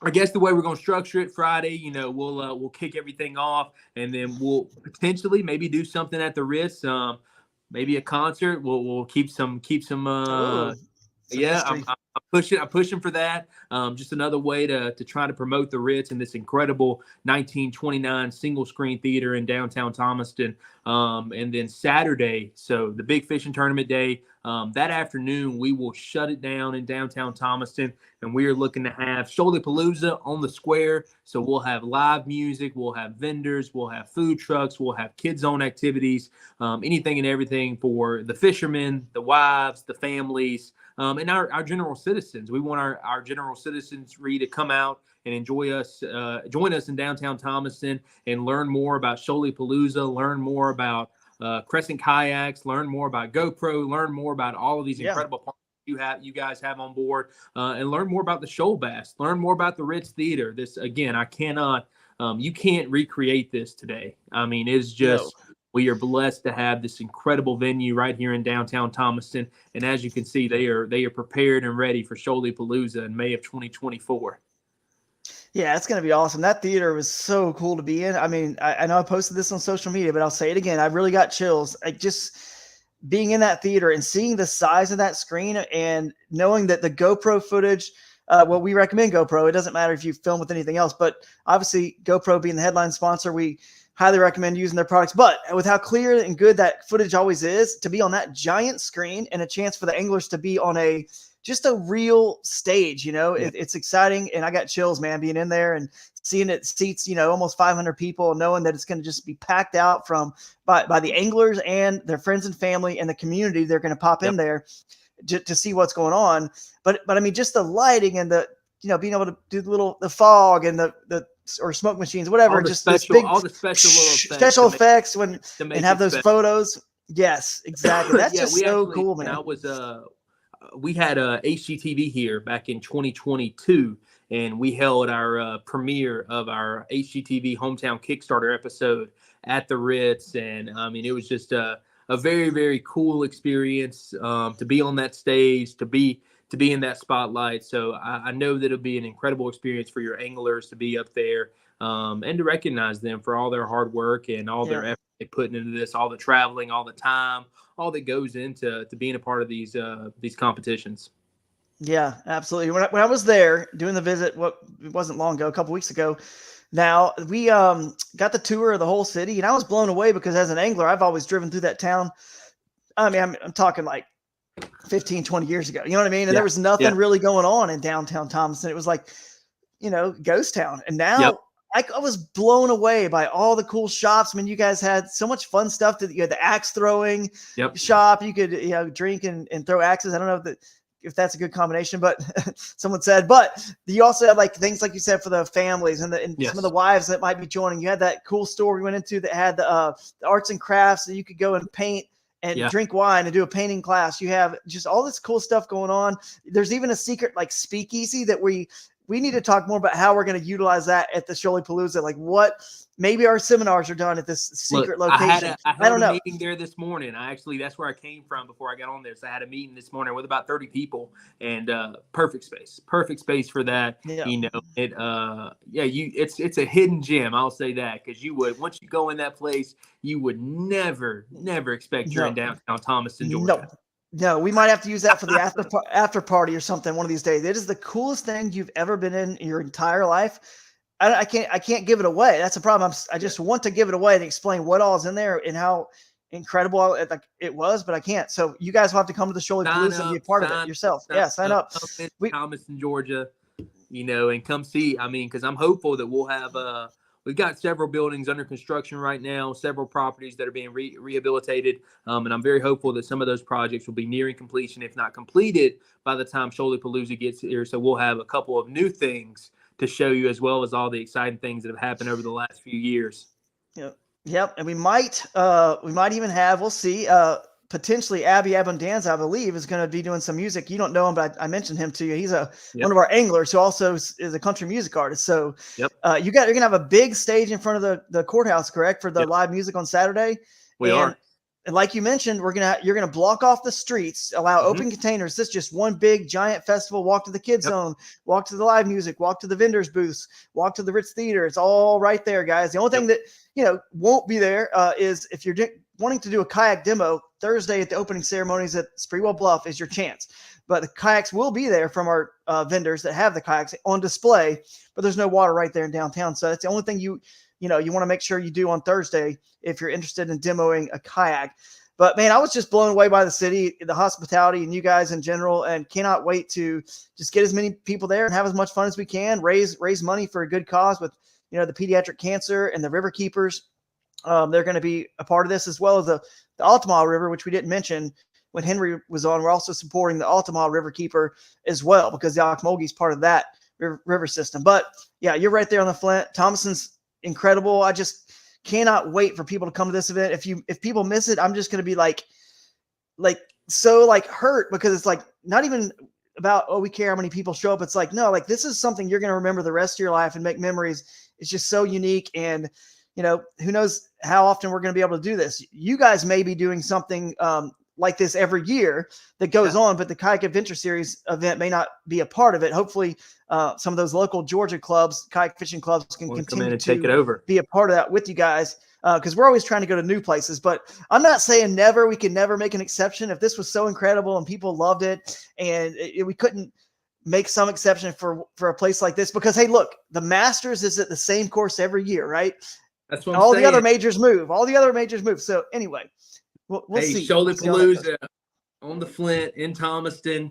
I guess the way we're going to structure it Friday, we'll kick everything off, and then we'll potentially maybe do something at the Ritz, maybe a concert. We'll keep some yeah, I'm pushing for that. Just another way to try to promote the Ritz and this incredible 1929 single screen theater in downtown Thomaston. And then Saturday, so the big fishing tournament day, that afternoon, we will shut it down in downtown Thomaston, and we are looking to have Shoaliepalooza on the square. So we'll have live music, we'll have vendors, we'll have food trucks, we'll have kids zone activities, anything and everything for the fishermen, the wives, the families, and our general citizens. We want our general citizenry to come out and join us in downtown Thomaston and learn more about Shoaliepalooza, learn more about Crescent kayaks, learn more about GoPro, learn more about all of these incredible parts you guys have on board, and learn more about the shoal bass, learn more about the Ritz Theater. This, again, you can't recreate this today. I mean, it's just, we are blessed to have this incredible venue right here in downtown Thomaston. And as you can see, they are prepared and ready for Shoaliepalooza in May of 2024. Yeah, it's going to be awesome. That theater was so cool to be in. I mean, I know I posted this on social media, but I'll say it again. I really got chills. Just being in that theater and seeing the size of that screen and knowing that the GoPro footage, we recommend GoPro. It doesn't matter if you film with anything else, but obviously GoPro being the headline sponsor, we highly recommend using their products. But with how clear and good that footage always is, to be on that giant screen and a chance for the anglers to be on just a real stage, it's exciting. And I got chills, man, being in there and seeing it seats, almost 500 people, knowing that it's going to just be packed out by the anglers and their friends and family and the community. They're going to pop in there to see what's going on. But I mean, just the lighting and the, being able to do the fog and the or smoke machines, whatever, just all the special effects and have those photos. Yes, exactly. That's just so cool, man. We had HGTV here back in 2022, and we held our premiere of our HGTV hometown Kickstarter episode at the Ritz. And I mean, it was just a very, very cool experience to be on that stage, to be in that spotlight. So I know that it'll be an incredible experience for your anglers to be up there and to recognize them for all their hard work and all their effort they put into this, all the traveling, all the time, all that goes into being a part of these competitions. Yeah, absolutely. When I was there doing the visit, it wasn't long ago, a couple weeks ago. Now we got the tour of the whole city, and I was blown away because as an angler, I've always driven through that town. I mean, I'm talking like 15, 20 years ago. You know what I mean? And there was nothing really going on in downtown Thomaston. It was like, ghost town. And now I was blown away by all the cool shops. I mean, you guys had so much fun stuff. You had the axe throwing shop. You could drink and throw axes. I don't know if that's a good combination, but someone said. But you also had like things like you said for the families and some of the wives that might be joining. You had that cool store we went into that had the arts and crafts that you could go and paint and drink wine and do a painting class. You have just all this cool stuff going on. There's even a secret like speakeasy that we need to talk more about how we're going to utilize that at the Shoaliepalooza. Like maybe our seminars are done at this secret location. I had a meeting there this morning. That's where I came from before I got on this. I had a meeting this morning with about 30 people and perfect space for that. It's a hidden gem. I'll say that, because once you go in that place, you would never expect you're in downtown Thomaston, Georgia. No, we might have to use that for the after party or something one of these days. It is the coolest thing you've ever been in your entire life. I can't give it away. That's the problem. I just want to give it away and explain what all is in there and how incredible it was, but I can't. So you guys will have to come to the Shoaliepalooza and be a part of it yourself. Sign up. Thomaston, Georgia, and come see. I mean, because I'm hopeful that we'll have we've got several buildings under construction right now, several properties that are being rehabilitated. And I'm very hopeful that some of those projects will be nearing completion, if not completed, by the time Shoaliepalooza gets here. So we'll have a couple of new things to show you, as well as all the exciting things that have happened over the last few years. Yep. And we might even have, we'll see, potentially Abby Abundanza, I believe, is going to be doing some music. You don't know him, but I mentioned him to you. He's one of our anglers who also is a country music artist. So you're going to have a big stage in front of the courthouse, correct, for the live music on Saturday. We are. like you mentioned, you're gonna block off the streets, allow open containers. This is just one big giant festival. Walk to the kids zone, walk to the live music, walk to the vendors booths, walk to the Ritz Theater. It's all right there, guys. The only thing that won't be there is if you're wanting to do a kayak demo Thursday at the opening ceremonies at Spreewell Bluff is your chance. But the kayaks will be there from our vendors that have the kayaks on display. But there's no water right there in downtown, so that's the only thing you want to make sure you do on Thursday if you're interested in demoing a kayak. But man, I was just blown away by the city, the hospitality, and you guys in general, and cannot wait to just get as many people there and have as much fun as we can, raise money for a good cause with, the pediatric cancer and the river keepers. They're going to be a part of this, as well as the Altamaha River, which we didn't mention when Henry was on. We're also supporting the Altamaha River Keeper as well, because the Ocmulgee is part of that river system. But yeah, you're right there on the Flint. Thomaston's incredible. I just cannot wait for people to come to this event. If people miss it, I'm just going to be like hurt, because it's like not even about, we care how many people show up. It's like, no, like this is something you're going to remember the rest of your life and make memories. It's just so unique. And, who knows how often we're going to be able to do this. You guys may be doing something like this every year that goes on, but the Kayak Adventure Series event may not be a part of it. Hopefully some of those local Georgia clubs, kayak fishing clubs, can continue to take it over, be a part of that with you guys. Because we're always trying to go to new places, but I'm not saying we can never make an exception. If this was so incredible and people loved it, and we couldn't make some exception for a place like this, because hey, look, the Masters is at the same course every year, right? That's what I'm saying. The other majors move. All the other majors move. So anyway, we'll see. Shoaliepalooza on the Flint in Thomaston,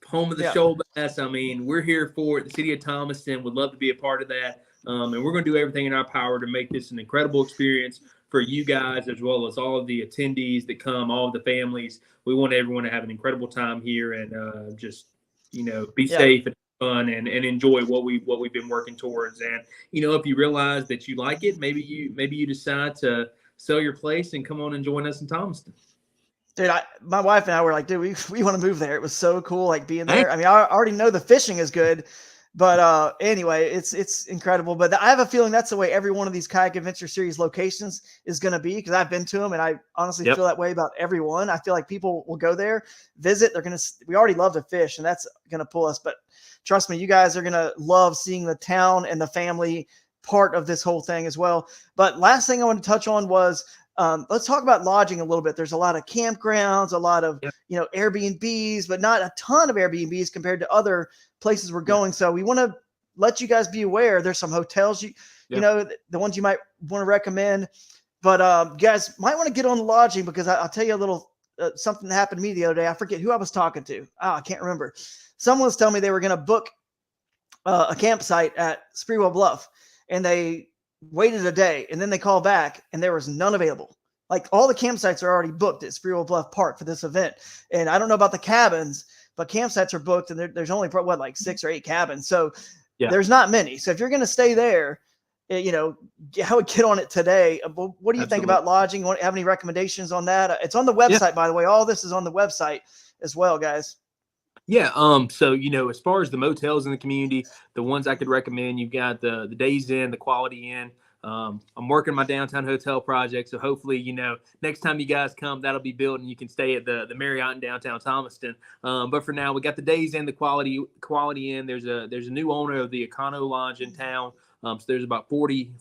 home of the shoal bass. I mean, we're here for it. The city of Thomaston would love to be a part of that. And we're going to do everything in our power to make this an incredible experience for you guys, as well as all of the attendees that come, all of the families. We want everyone to have an incredible time here and just, be safe and fun and enjoy what we've been working towards. And, if you realize that you like it, maybe you decide to sell your place and come on and join us in Thomaston. Dude, my wife and I were like, dude, we want to move there. It was so cool, like being there. I mean, I already know the fishing is good. But anyway, it's incredible. But I have a feeling that's the way every one of these Kayak Adventure Series locations is going to be, because I've been to them, and I honestly feel that way about everyone. I feel like people will go there, visit. We already love to fish, and that's going to pull us. But trust me, you guys are going to love seeing the town and the family part of this whole thing as well. But last thing I want to touch on was, let's talk about lodging a little bit. There's a lot of campgrounds, a lot of, Airbnbs, but not a ton of Airbnbs compared to other places we're going. So we want to let you guys be aware. There's some hotels, the ones you might want to recommend, but you guys might want to get on the lodging, because I'll tell you a little, something that happened to me the other day. I forget who I was talking to. I can't remember. Someone was telling me they were going to book a campsite at Spreewell Bluff, and they waited a day, and then they called back and there was none available. Like, all the campsites are already booked at Spreewell Bluff Park for this event. And I don't know about the cabins, but campsites are booked, and there's only like 6 or 8 cabins. So there's not many. So if you're going to stay there, I would get on it today. What do you think about lodging? Have any recommendations on that? It's on the website, by the way. All this is on the website as well, guys. Yeah. So, as far as the motels in the community, the ones I could recommend, you've got the Days Inn, the Quality Inn. I'm working my downtown hotel project. So hopefully, next time you guys come, that'll be built and you can stay at the Marriott in downtown Thomaston. But for now, we got the Days Inn, the Quality Inn. There's a new owner of the Econo Lodge in town. So there's about 40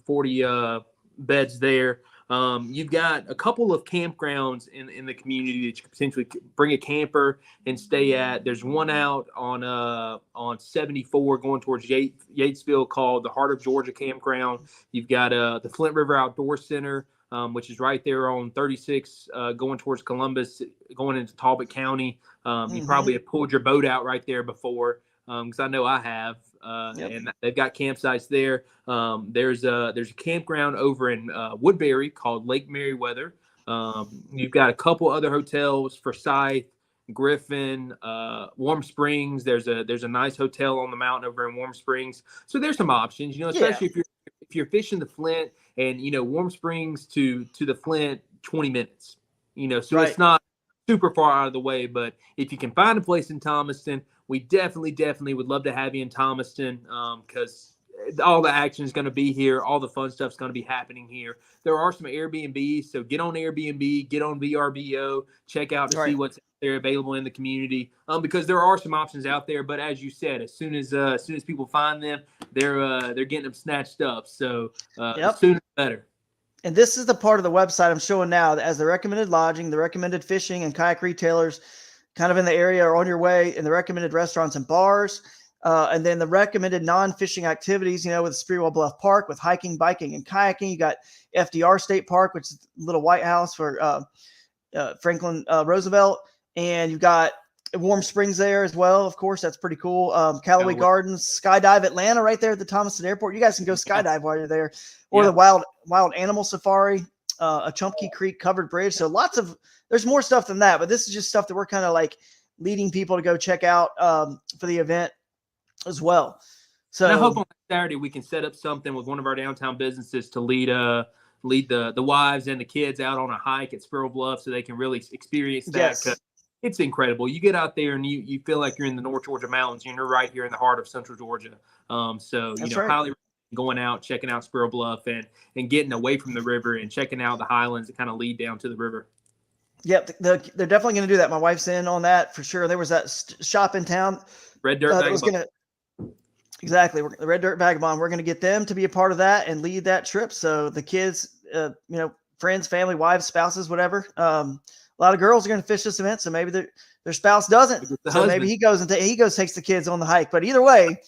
beds there. You've got a couple of campgrounds in the community that you could potentially bring a camper and stay at. There's one out on 74 going towards Yatesville called the Heart of Georgia Campground. You've got the Flint River Outdoor Center, which is right there on 36 going towards Columbus, going into Talbot County. You probably have pulled your boat out right there before, because I know I have. And they've got campsites there. There's a campground over in Woodbury called Lake Meriwether. You've got a couple other hotels, Forsyth, Griffin, Warm Springs. There's a nice hotel on the mountain over in Warm Springs. So there's some options, especially if you're fishing the Flint, and Warm Springs to the Flint, 20 minutes. So it's not super far out of the way. But if you can find a place in Thomaston, we definitely would love to have you in Thomaston, because all the action is going to be here. All the fun stuff's going to be happening here. There are some Airbnbs, so get on Airbnb, get on VRBO, check out to see what's there available in the community. Because there are some options out there, but as you said, as soon as people find them, they're getting them snatched up. So the sooner the better. And this is the part of the website I'm showing now that as the recommended lodging, the recommended fishing and kayak retailers kind of in the area or on your way, and the recommended restaurants and bars. And then the recommended non-fishing activities, with Spearwell Bluff Park, with hiking, biking, and kayaking. You got FDR State Park, which is a little White House for Franklin Roosevelt. And you've got Warm Springs there as well. Of course, that's pretty cool. Callaway Gardens, Skydive Atlanta right there at the Thomaston Airport. You guys can go skydive while you're there. Or the Wild Animal Safari, a Chumpkey Creek covered bridge. So there's more stuff than that, but this is just stuff that we're kind of like leading people to go check out for the event as well. So and I hope on Saturday we can set up something with one of our downtown businesses to lead the wives and the kids out on a hike at Sparrow Bluff so they can really experience that. Yes. It's incredible. You get out there and you feel like you're in the North Georgia mountains and you're right here in the heart of Central Georgia. So highly going out, checking out Sparrow Bluff and getting away from the river and checking out the highlands that kind of lead down to the river. Yep, they're definitely going to do that. My wife's in on that for sure. There was that shop in town, Red Dirt Vagabond. Exactly, the Red Dirt Vagabond. We're going to get them to be a part of that and lead that trip. So the kids, friends, family, wives, spouses, whatever. A lot of girls are going to fish this event, so maybe their spouse doesn't. So maybe he goes takes the kids on the hike. But either way,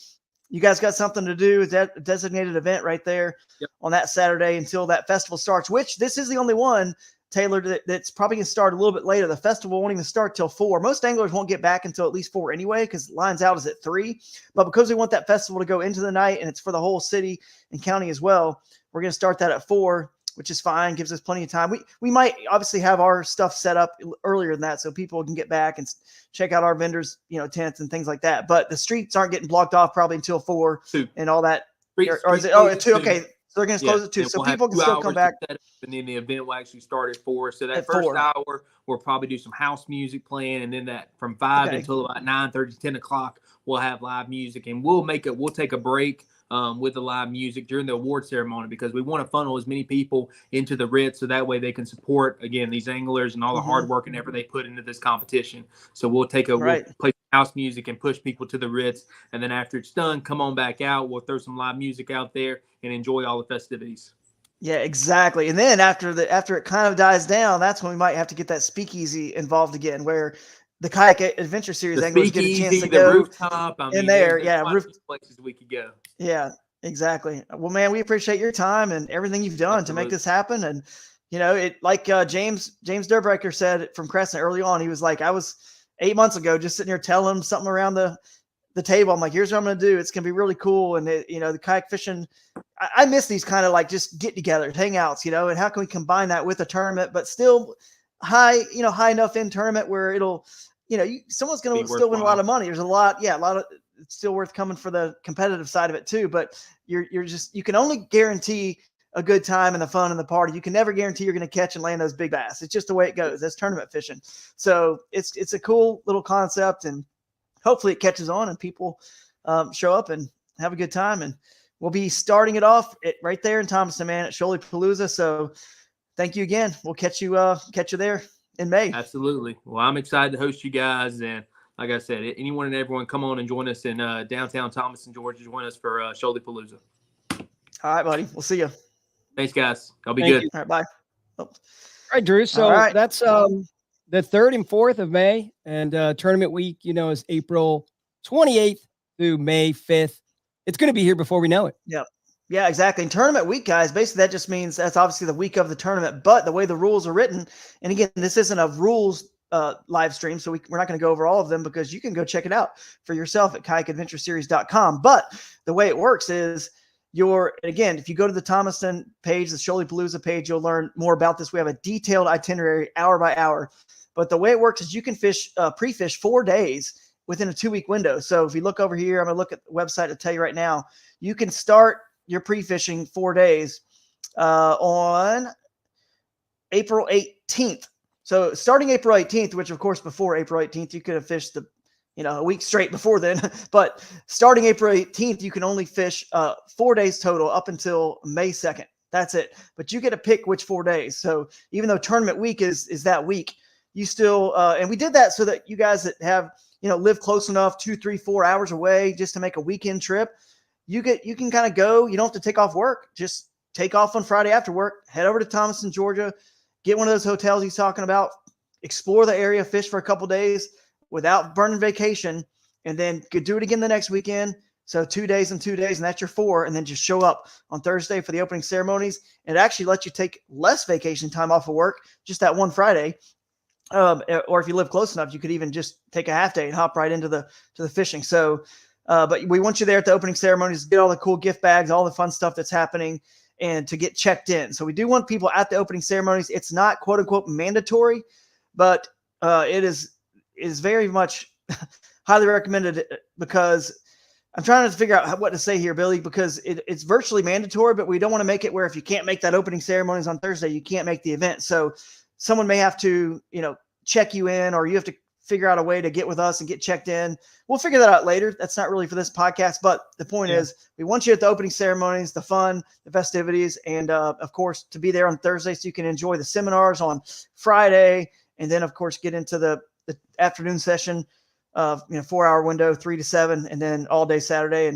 you guys got something to do. That designated event right there on that Saturday until that festival starts. Which this is the only one, Taylor, that's probably going to start a little bit later. The festival won't even start till 4. Most anglers won't get back until at least 4 anyway, because lines out is at 3. But because we want that festival to go into the night and it's for the whole city and county as well, we're going to start that at 4, which is fine. Gives us plenty of time. We might obviously have our stuff set up earlier than that so people can get back and check out our vendors, tents and things like that. But the streets aren't getting blocked off probably until 4 and all that. Or is it? Oh, at 2. Okay. So they're going to close at 2. So people can still come back. And then the event will actually start at 4. So that first hour, we'll probably do some house music playing. And then that from 5 until about 9:30, 10 o'clock, we'll have live music. And we'll take a break with the live music during the award ceremony because we want to funnel as many people into the Ritz so that way they can support, again, these anglers and all the hard work and effort they put into this competition. So we'll we'll play house music and push people to the Ritz. And then after it's done, come on back out. We'll throw some live music out there and enjoy all the festivities. Yeah, exactly. And then after it kind of dies down, that's when we might have to get that speakeasy involved again, where the Kayak Adventure Series anglers get a chance to go rooftop. Places we could go. Yeah, exactly. Well, man, we appreciate your time and everything you've done to make this happen. And James Derbecker said from Crescent early on, he was like, I was 8 months ago just sitting here telling him something around the table. I'm like, here's what I'm going to do. It's going to be really cool. And the kayak fishing, I miss these kind of like just get together, hangouts, and how can we combine that with a tournament, but still high enough in tournament where it'll, someone's going to still win a lot of money. There's a lot of, it's still worth coming for the competitive side of it too, but you can only guarantee a good time and the fun and the party. You can never guarantee you're going to catch and land those big bass. It's just the way it goes. That's tournament fishing. So it's a cool little concept, and hopefully it catches on and people show up and have a good time. And we'll be starting it off right there in Thomaston, man, at Shoaliepalooza. So thank you again. We'll catch you there in May. Absolutely. Well, I'm excited to host you guys. And like I said, anyone and everyone, come on and join us in downtown Thomaston, Georgia. Join us for Shoaliepalooza. All right, buddy. We'll see you. Thanks, guys. I'll be good. All right, bye. All right, Drew. So that's the 3rd and 4th of May, and tournament week, is April 28th through May 5th. It's going to be here before we know it. Yeah. Yeah, exactly. And tournament week, guys, basically that just means that's obviously the week of the tournament, but the way the rules are written, and again, this isn't a rules live stream, so we're not going to go over all of them because you can go check it out for yourself at kayakadventureseries.com. But the way it works is again, if you go to the Thomaston page, the Shoaliepalooza page, you'll learn more about this. We have a detailed itinerary hour by hour, but the way it works is you can pre-fish 4 days within a 2-week window. So if you look over here, I'm going to look at the website to tell you right now, you can start your pre-fishing 4 days on April 18th. So starting April 18th, which of course before April 18th, you could have fished a week straight before then. But starting April 18th, you can only fish 4 days total up until May 2nd. That's it. But you get to pick which 4 days. So even though tournament week is that week, you still and we did that so that you guys that have live close enough, 2, 3, 4 hours away just to make a weekend trip, you can kind of go. You don't have to take off work. Just take off on Friday after work, head over to Thomaston, Georgia, get one of those hotels he's talking about, explore the area, fish for a couple days without burning vacation, and then could do it again the next weekend. So 2 days and 2 days, and that's your 4, and then just show up on Thursday for the opening ceremonies. And it actually lets you take less vacation time off of work, just that one Friday. Or if you live close enough, you could even just take a half day and hop right into the fishing. So, but we want you there at the opening ceremonies to get all the cool gift bags, all the fun stuff that's happening, and to get checked in. So we do want people at the opening ceremonies. It's not quote unquote mandatory, but it is very much highly recommended, because I'm trying to figure out what to say here, Billy, because it's virtually mandatory, but we don't want to make it where if you can't make that opening ceremonies on Thursday, you can't make the event. So someone may have to, check you in, or you have to figure out a way to get with us and get checked in. We'll figure that out later. That's not really for this podcast, but the point is we want you at the opening ceremonies, the fun, the festivities, and of course to be there on Thursday so you can enjoy the seminars on Friday, and then of course get into the afternoon session of 4-hour window, 3 to 7, and then all day Saturday,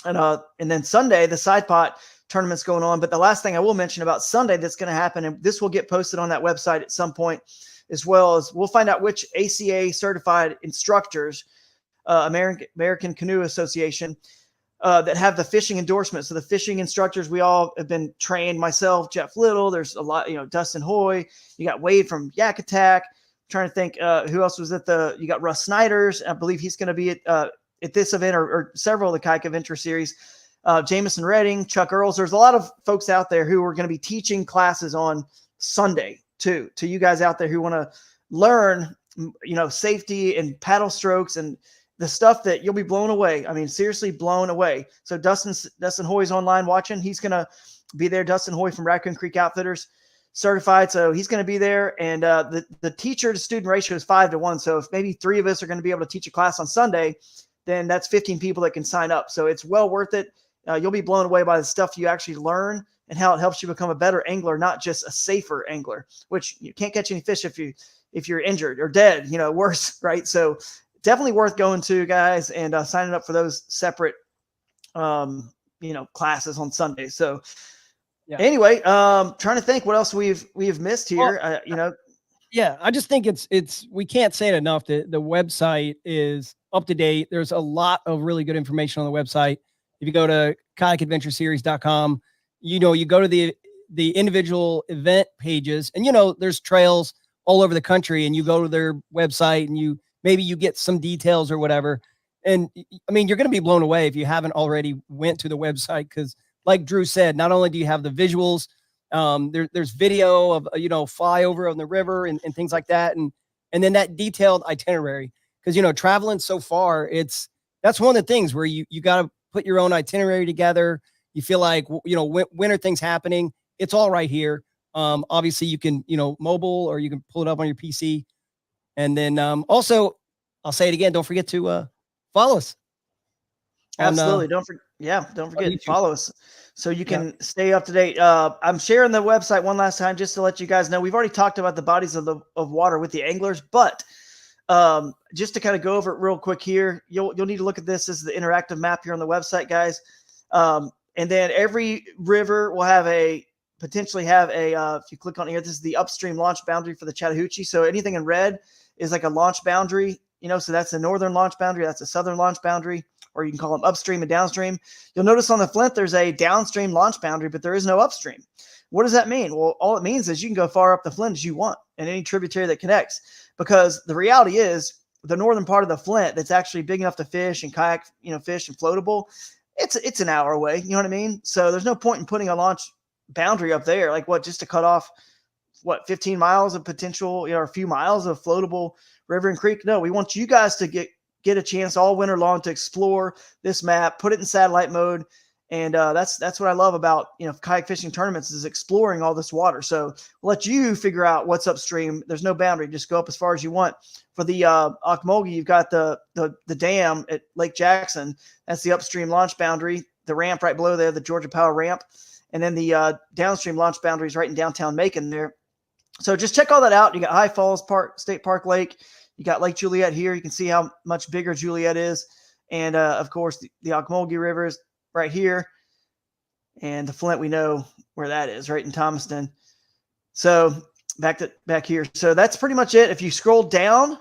and then Sunday the side pot tournament's going on. But the last thing I will mention about Sunday that's going to happen, and this will get posted on that website at some point, as well as we'll find out which ACA certified instructors, American Canoe Association, that have the fishing endorsement. So the fishing instructors, we all have been trained, myself, Jeff Little, there's a lot, Dustin Hoy, you got Wade from Yak Attack. I'm trying to think who else was you got Russ Snyder's. I believe he's going to be at this event or several of the Kayak Adventure Series. Jameson Redding, Chuck Earls. There's a lot of folks out there who are going to be teaching classes on Sunday too, to you guys out there who want to learn, safety and paddle strokes and the stuff that you'll be blown away. I mean, seriously blown away. So Dustin Hoy's online watching. He's going to be there. Dustin Hoy from Raccoon Creek Outfitters, certified. So he's going to be there. And the teacher to student ratio is 5 to 1. So if maybe 3 of us are going to be able to teach a class on Sunday, then that's 15 people that can sign up. So it's well worth it. You'll be blown away by the stuff you actually learn and how it helps you become a better angler, not just a safer angler, which you can't catch any fish if you're injured or dead, worse, right? So definitely worth going to, guys, and signing up for those separate, classes on Sunday. So anyway, trying to think what else we've missed here, Yeah, I just think it's we can't say it enough. The website is up to date. There's a lot of really good information on the website. If you go to kayakadventureseries.com, you go to the individual event pages, and there's trails all over the country, and you go to their website and maybe you get some details or whatever. And I mean, you're going to be blown away if you haven't already went to the website, because like Drew said, not only do you have the visuals, there's video of flyover on the river and things like that, and then that detailed itinerary, because traveling so far, that's one of the things where you got to put your own itinerary together. You feel like when are things happening? It's all right here. Obviously you can mobile, or you can pull it up on your PC, and then also I'll say it again, don't forget to follow us. Absolutely. Don't forget to follow us so you can stay up to date. I'm sharing the website one last time just to let you guys know. We've already talked about the bodies of water with the anglers, but just to kind of go over it real quick here, you'll need to look at this. This is the interactive map here on the website, guys. And then every river will potentially have if you click on here, this is the upstream launch boundary for the Chattahoochee. So anything in red is like a launch boundary, so that's a northern launch boundary. That's a southern launch boundary, or you can call them upstream and downstream. You'll notice on the Flint, there's a downstream launch boundary, but there is no upstream. What does that mean? Well, all it means is you can go far up the Flint as you want and any tributary that connects, because the reality is the northern part of the Flint that's actually big enough to fish and kayak, fish and floatable, it's an hour away. You know what I mean? So there's no point in putting a launch boundary up there, just to cut off 15 miles of potential, or a few miles of floatable river and creek. No, we want you guys to get a chance all winter long to explore this map, put it in satellite mode, And that's what I love about, kayak fishing tournaments is exploring all this water. So we'll let you figure out what's upstream. There's no boundary. Just go up as far as you want. For the Ocmulgee, you've got the dam at Lake Jackson. That's the upstream launch boundary. The ramp right below there, the Georgia Power ramp. And then the downstream launch boundaries right in downtown Macon there. So just check all that out. You got High Falls State Park Lake. You got Lake Juliet here. You can see how much bigger Juliet is. And, of course, the Ocmulgee River is right here. And the Flint, we know where that is, right in Thomaston. So back here. So that's pretty much it. If you scroll down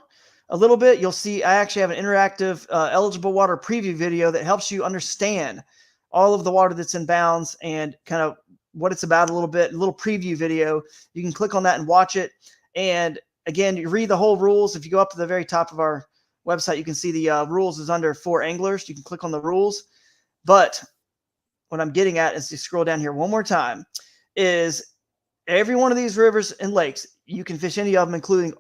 a little bit, you'll see I actually have an interactive eligible water preview video that helps you understand all of the water that's in bounds and kind of what it's about a little bit, a little preview video. You can click on that and watch it. And again, you read the whole rules. If you go up to the very top of our website, you can see the rules is under for anglers. You can click on the rules. But what I'm getting at is to scroll down here one more time is every one of these rivers and lakes, you can fish any of them, including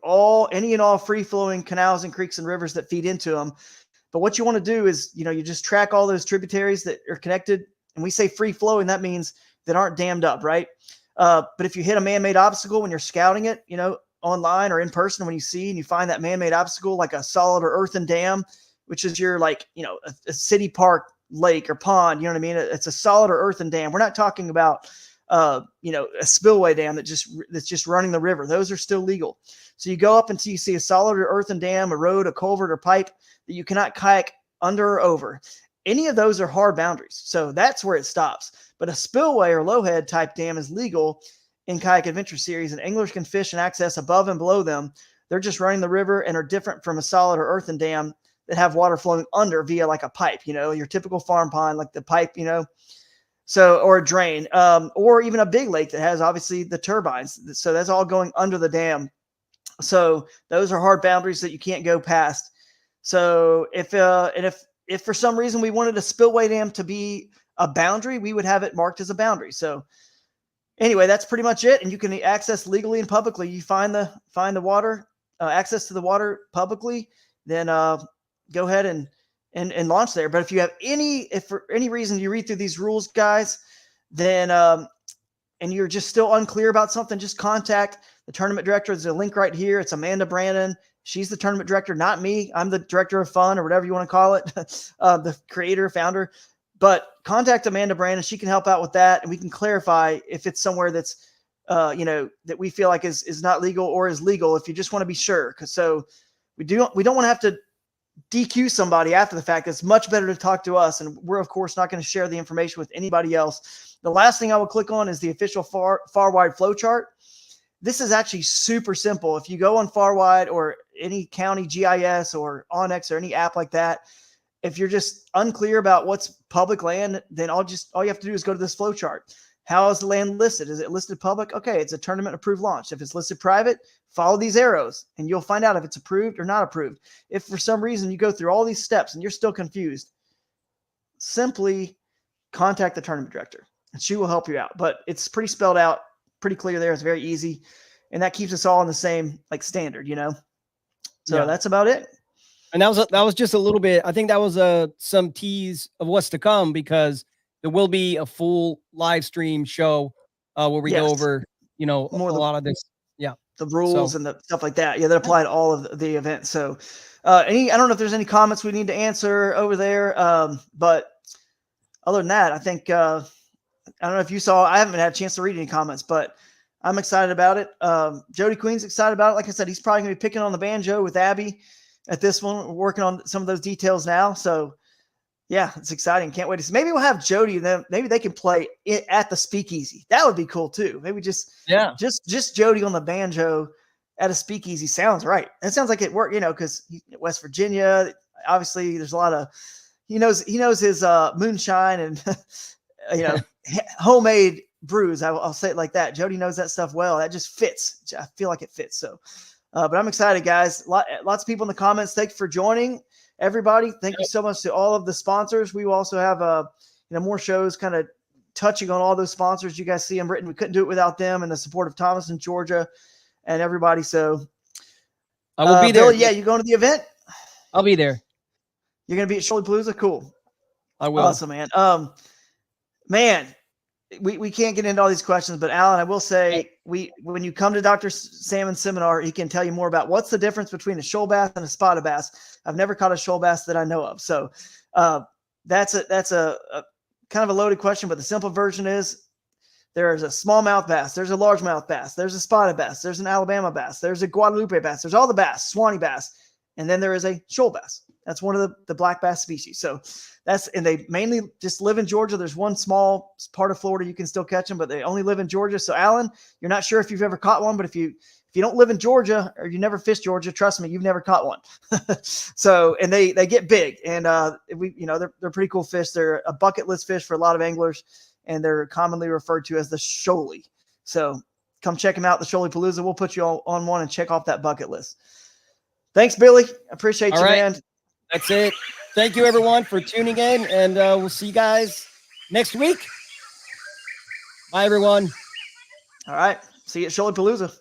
any and all free flowing canals and creeks and rivers that feed into them. But what you want to do is, you just track all those tributaries that are connected. And we say free flowing, that means that aren't dammed up, right? But if you hit a man-made obstacle when you're scouting it, online or in person, when you see and you find that man-made obstacle, like a solid or earthen dam, which is your a city park lake or pond, you know what I mean? It's a solid or earthen dam. We're not talking about, a spillway dam that's just running the river. Those are still legal. So you go up until you see a solid or earthen dam, a road, a culvert, or pipe that you cannot kayak under or over. Any of those are hard boundaries. So that's where it stops. But a spillway or lowhead type dam is legal in Kayak Adventure Series, and anglers can fish and access above and below them. They're just running the river and are different from a solid or earthen dam that have water flowing under via like a pipe, your typical farm pond, like the pipe, so, or a drain, or even a big lake that has obviously the turbines. So that's all going under the dam. So those are hard boundaries that you can't go past. So if for some reason we wanted a spillway dam to be a boundary, we would have it marked as a boundary. So anyway, that's pretty much it. And you can access legally and publicly. You find the water, access to the water publicly, then go ahead and launch there. But if for any reason you read through these rules, guys, then and you're just still unclear about something, just contact the tournament director. There's a link right here. It's Amanda Brandon. She's the tournament director, not me. I'm the director of fun or whatever you want to call it, the creator, founder. But contact Amanda Brandon. She can help out with that, and we can clarify if it's somewhere that's, that we feel like is not legal or is legal. If you just want to be sure, so we don't want to have to DQ somebody after the fact. It's much better to talk to us, and we're of course not going to share the information with anybody else. The last thing I will click on is the official far wide flow chart. This is actually super simple. If you go on Farwide or any county GIS or Onyx or any app like that, if you're just unclear about what's public land, then all you have to do is go to this flow chart. How is the land listed? Is it listed public? Okay, it's a tournament approved launch. If it's listed private, follow these arrows and you'll find out if it's approved or not approved. If for some reason you go through all these steps and you're still confused, simply contact the tournament director and she will help you out. But it's pretty spelled out, pretty clear there. It's very easy. And that keeps us all in the same standard, So that's about it. And that was just a little bit. I think that was some tease of what's to come, because there will be a full live stream show where we go over, more a lot of this. Yeah. The rules and the stuff like that. Yeah. That apply to all of the events. So I don't know if there's any comments we need to answer over there. But other than that, I think, I don't know if you saw, I haven't had a chance to read any comments, but I'm excited about it. Jody Queen's excited about it. Like I said, he's probably going to be picking on the banjo with Abby at this one. We're working on some of those details now. So yeah, it's exciting. Can't wait to see. Maybe we'll have Jody and then maybe they can play it at the speakeasy. That would be cool too. Maybe just Jody on the banjo at a speakeasy sounds right. It sounds like it worked, because West Virginia, obviously there's a lot of, he knows his moonshine and, homemade brews. I'll say it like that. Jody knows that stuff well. That just fits. I feel like it fits. So, but I'm excited, guys. Lots of people in the comments. Thanks for joining, everybody. Thank you so much to all of the sponsors. We will also have more shows kind of touching on all those sponsors. You guys see them written. We couldn't do it without them and the support of Thomaston, Georgia, and everybody. So I will be there. Billy, yeah, you going to the event? I'll be there. You're going to be at Shoaliepalooza? Cool. I will. Awesome, man. man, we can't get into all these questions, but Alan, I will say when you come to Dr. Salmon's seminar, he can tell you more about what's the difference between a shoal bass and a spotted bass. I've never caught a shoal bass that I know of. So that's a kind of a loaded question, but the simple version is there's a smallmouth bass, there's a largemouth bass, there's a spotted bass, there's an Alabama bass, there's a Guadalupe bass, there's all the bass, Swanee bass, and then there is a shoal bass. That's one of the black bass species. So and they mainly just live in Georgia. There's one small part of Florida you can still catch them, but they only live in Georgia. So Alan, you're not sure if you've ever caught one, but if you don't live in Georgia or you never fished Georgia, trust me, you've never caught one. So, and they get big, and they're pretty cool fish. They're a bucket list fish for a lot of anglers, and they're commonly referred to as the shoalie. So come check them out, the Shoaliepalooza. We'll put you all on one and check off that bucket list. Thanks, Billy. Appreciate you, man. That's it. Thank you, everyone, for tuning in, and we'll see you guys next week. Bye, everyone. All right. See you at Shoaliepalooza.